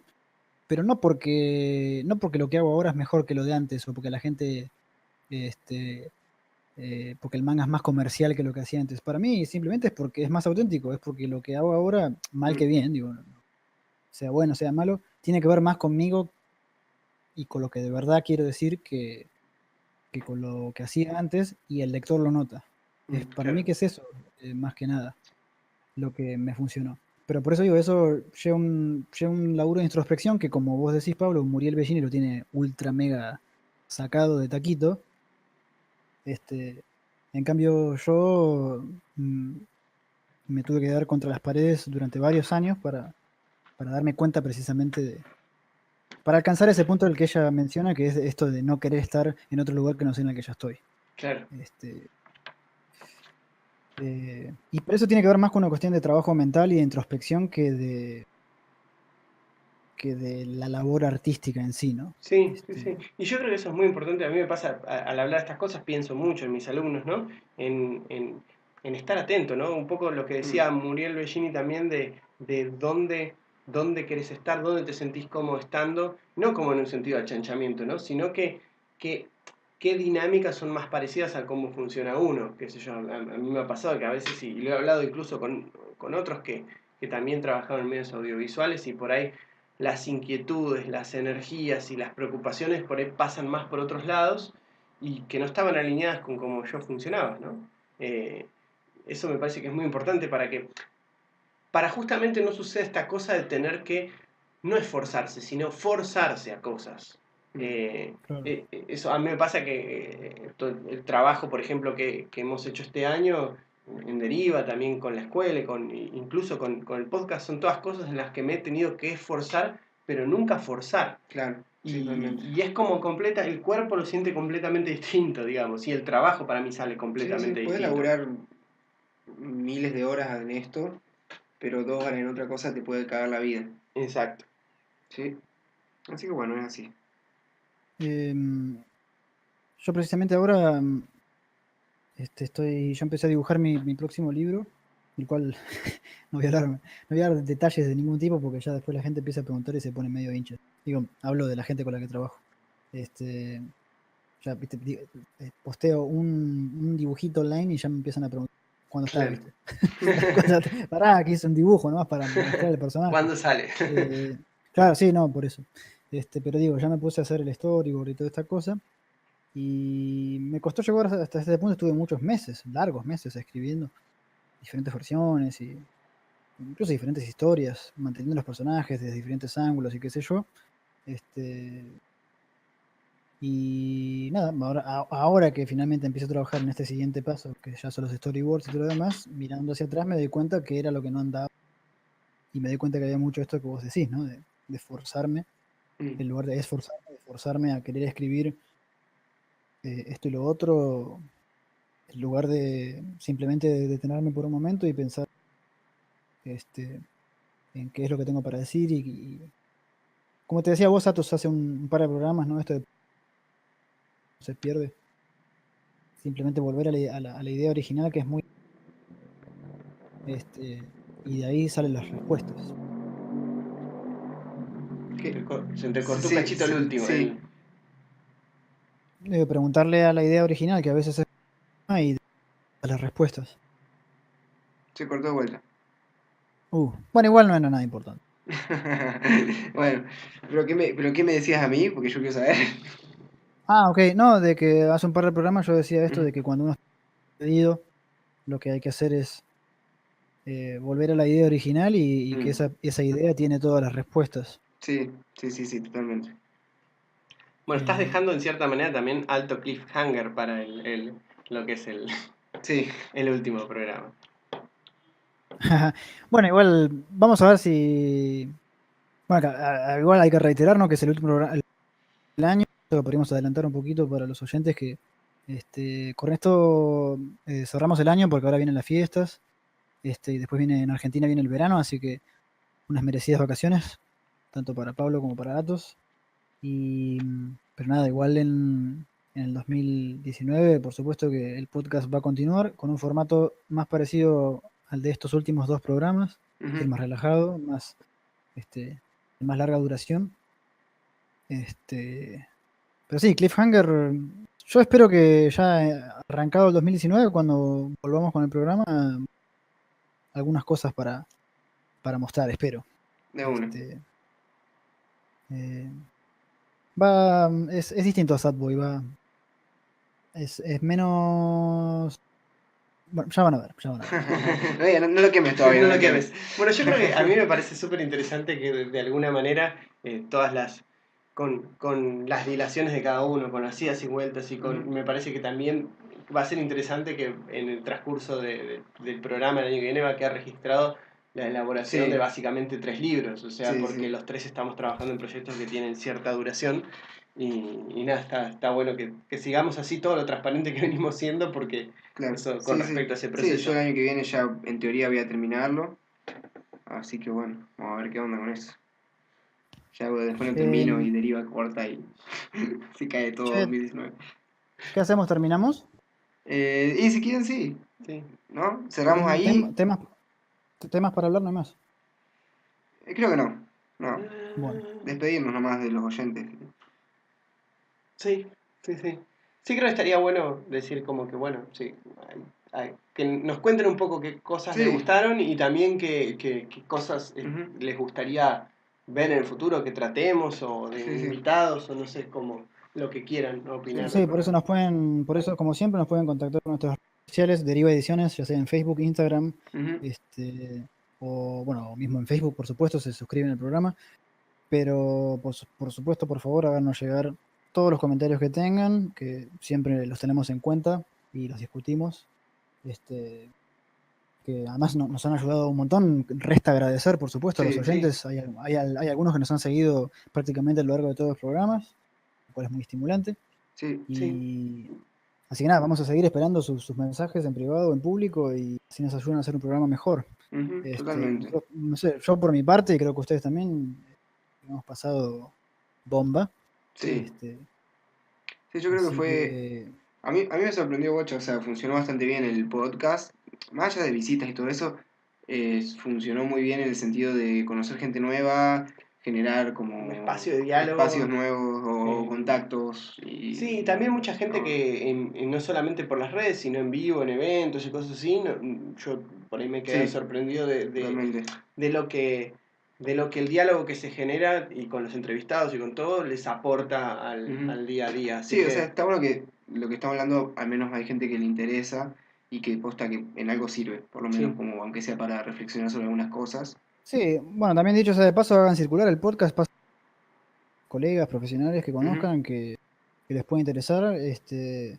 pero no porque lo que hago ahora es mejor que lo de antes, o porque la gente, porque el manga es más comercial que lo que hacía antes. Para mí simplemente es porque es más auténtico, es porque lo que hago ahora, mal que Mm, bien, digo, sea bueno, sea malo, tiene que ver más conmigo y con lo que de verdad quiero decir que con lo que hacía antes, y el lector lo nota. Para mí claro. que es eso, más que nada, lo que me funcionó. Pero por eso digo, eso lleva un laburo de introspección que, como vos decís, Pablo, Muriel Bellini lo tiene ultra mega sacado de taquito. En cambio, yo me tuve que dar contra las paredes durante varios años para darme cuenta precisamente para alcanzar ese punto del que ella menciona, que es esto de no querer estar en otro lugar que no sea en el que ya estoy. Claro. Este, y por eso tiene que ver más con una cuestión de trabajo mental y de introspección que de la labor artística en sí, ¿no? Sí, sí, sí. Y yo creo que eso es muy importante. A mí me pasa, al hablar de estas cosas, pienso mucho en mis alumnos, ¿no? En estar atento, ¿no? Un poco lo que decía mm, Muriel Bellini también de dónde querés estar, dónde te sentís cómodo estando, no como en un sentido de achanchamiento, ¿no? Sino que qué dinámicas son más parecidas a cómo funciona uno, qué sé yo. A mí me ha pasado que a veces, y lo he hablado incluso con otros que también trabajaban en medios audiovisuales y por ahí las inquietudes, las energías y las preocupaciones por ahí pasan más por otros lados y que no estaban alineadas con cómo yo funcionaba, ¿no? Eh, Eso me parece que es muy importante para justamente no suceda esta cosa de tener que no esforzarse, sino forzarse a cosas. mm, Claro. Eso a mí me pasa que el trabajo, por ejemplo, que hemos hecho este año en Deriva, también con la escuela, incluso con el podcast, son todas cosas en las que me he tenido que esforzar, pero nunca forzar. claro, sí, totalmente. Y es como el cuerpo lo siente completamente distinto, digamos, y el trabajo para mí sale Sí, sí, completamente puedes distinto. laburar miles de horas en esto, pero 2 horas en otra cosa te puede cagar la vida. Exacto. ¿Sí? Así que bueno, es así. Em, yo precisamente ahora yo empecé a dibujar mi próximo libro, el cual no voy a dar detalles de ningún tipo porque ya después la gente empieza a preguntar y se pone medio hincha. Digo, hablo de la gente con la que trabajo. Este, ya, viste, posteo un dibujito online y ya me empiezan a preguntar cuándo está, Claro. ¿viste? Pará, que hice un dibujo nomás para mostrar el personaje. ¿Cuándo sale? Eh, claro, sí, no, por eso. Pero digo, ya me puse a hacer el storyboard y toda esta cosa. Y me costó llegar hasta este punto, estuve muchos meses, largos meses escribiendo diferentes versiones y incluso diferentes historias, manteniendo los personajes desde diferentes ángulos y qué sé yo. Este, y nada, ahora que finalmente empiezo a trabajar en este siguiente paso, que ya son los storyboards y todo lo demás, mirando hacia atrás me doy cuenta que era lo que no andaba y me doy cuenta que había mucho esto que vos decís, ¿no? De forzarme, Mm, en lugar de esforzarme a querer escribir esto y lo otro, en lugar de simplemente detenerme por un momento y pensar este, en qué es lo que tengo para decir y como te decía vos, Atos, hace un par de programas, ¿no? Esto de se pierde. Simplemente volver a la idea original que es muy y de ahí salen las respuestas. ¿qué? Se te cortó un Sí, cachito el sí, último. sí. Preguntarle a la idea original, que a veces es y a las respuestas. Se cortó de vuelta. Bueno, igual no era nada importante. Bueno, pero ¿qué me decías a mí? Porque yo quiero saber. Ok, no, de que hace un par de programas yo decía esto Mm, de que cuando uno está perdido, lo que hay que hacer es volver a la idea original y que mm. esa idea tiene todas las respuestas. Sí, sí, sí, sí, totalmente. Bueno, estás Eh, dejando en cierta manera también alto cliffhanger para lo que es Sí, el último programa. bueno, igual vamos a ver si... Bueno, igual hay que reiterarnos que es el último programa del año, lo podríamos adelantar un poquito para los oyentes que Con esto cerramos el año porque ahora vienen las fiestas. Y después en Argentina viene el verano, así que unas merecidas vacaciones, tanto para Pablo como para Atos. Pero nada, igual en el 2019, por supuesto que el podcast va a continuar con un formato más parecido al de estos últimos 2 programas, es decir, Ujú. más relajado, de más larga duración. Pero sí, Cliffhanger, yo espero que ya arrancado el 2019, cuando volvamos con el programa, algunas cosas para mostrar, espero. De una. Eh, es distinto a Sad Boy, es menos. Bueno, ya van a ver, ya van a ver. No lo quemes todavía. No lo quemes. Bueno, yo creo que a mí me parece súper interesante que de alguna manera todas las. Con las dilaciones de cada uno, con las idas y vueltas, y con. Ujú. Me parece que también va a ser interesante que en el transcurso del programa el año que viene va a quedar registrado la elaboración Sí. de básicamente 3 libros, o sea, Sí, porque sí. los 3 estamos trabajando en proyectos que tienen cierta duración. Y nada, está bueno que sigamos así todo lo transparente que venimos siendo, porque Claro. eso con Sí, respecto a ese sí. Sí, proceso. yo el año que viene ya en teoría voy a terminarlo. Así que bueno, vamos a ver qué onda con eso. Ya después no termino y Eh, deriva corta y se cae todo Che, 2019. ¿qué hacemos? ¿Terminamos? Y si quieren, sí. Sí. ¿No? Cerramos ahí. Temas para hablar, no hay más. Creo que no. No. Bueno, Despedirnos nomás de los oyentes. Sí, sí, sí. Sí creo que estaría bueno decir como que, bueno, sí, que nos cuenten un poco qué cosas les Sí. gustaron y también qué cosas Ujú. les gustaría ver en el futuro que tratemos o de Sí, sí. invitados o no sé, como lo que quieran opinar del sí, por eso programa. por eso, como siempre, nos pueden contactar con nuestras redes sociales, Deriva Ediciones, ya sea en Facebook, Instagram, Ujú. o bueno, o mismo en Facebook, por supuesto, se suscriben al programa. Pero por supuesto, por favor, háganos llegar todos los comentarios que tengan, que siempre los tenemos en cuenta y los discutimos. Que además nos han ayudado un montón. Resta agradecer, por supuesto, a los Sí. oyentes. Hay algunos que nos han seguido prácticamente a lo largo de todos los programas, lo cual es muy estimulante. Sí. Sí, Y así que nada, vamos a seguir esperando sus mensajes en privado, en público, y así nos ayudan a hacer un programa mejor. Ujú, totalmente. No sé, yo por mi parte, y creo que ustedes también, hemos pasado bomba. Sí. Este, Sí, yo creo que así fue. que A mí me sorprendió mucho, o sea, funcionó bastante bien el podcast. Más allá de visitas y todo eso, funcionó muy bien en el sentido de conocer gente nueva, generar como un espacio de diálogo. espacios nuevos o eh, contactos. Sí, también mucha gente no, que no solamente por las redes, sino en vivo, en eventos y cosas así, yo por ahí me quedé Sí, sorprendido totalmente. de lo que el diálogo que se genera y con los entrevistados y con todo les aporta Ujú. al día a día. Así Sí, o sea, que está bueno que lo que estamos hablando, al menos hay gente que le interesa y que posta que en algo sirve, por lo menos sí, como aunque sea para reflexionar sobre algunas cosas. sí, bueno, también dicho sea de paso, hagan circular el podcast, pasen colegas profesionales que Ujú. conozcan, que les pueda interesar. Eh,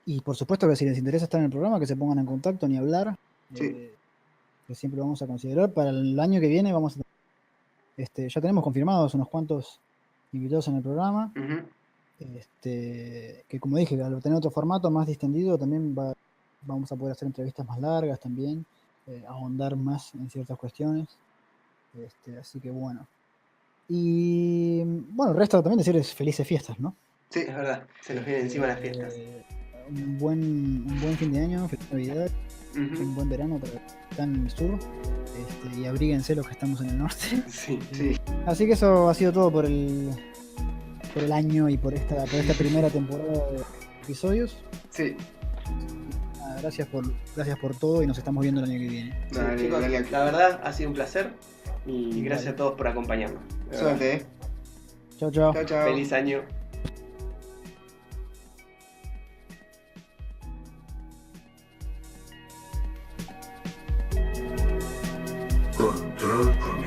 y por supuesto que si les interesa estar en el programa, que se pongan en contacto, ni hablar. Sí. Que siempre lo vamos a considerar. Para el año que viene ya tenemos confirmados unos cuantos invitados en el programa. Ujú. Que como dije, al tener otro formato más distendido, también vamos a poder hacer entrevistas más largas también, ahondar más en ciertas cuestiones. Así que bueno. Y bueno, el resto también decirles felices fiestas, ¿no? Sí. es verdad, se nos vienen encima las fiestas. Un buen fin de año, feliz Navidad, Ujú. un buen verano para los que están en el sur, y abríguense los que estamos en el norte. Sí. Sí. Así que eso ha sido todo por el año y por esta primera temporada de episodios. Sí. Nada, gracias por todo y nos estamos viendo el año que viene. Sí, Dale, chicos, dale. la verdad ha sido un placer y Igual. gracias a todos por acompañarnos. De verdad. Suerte, Chao, chao. Chao, chao. Feliz año. Control.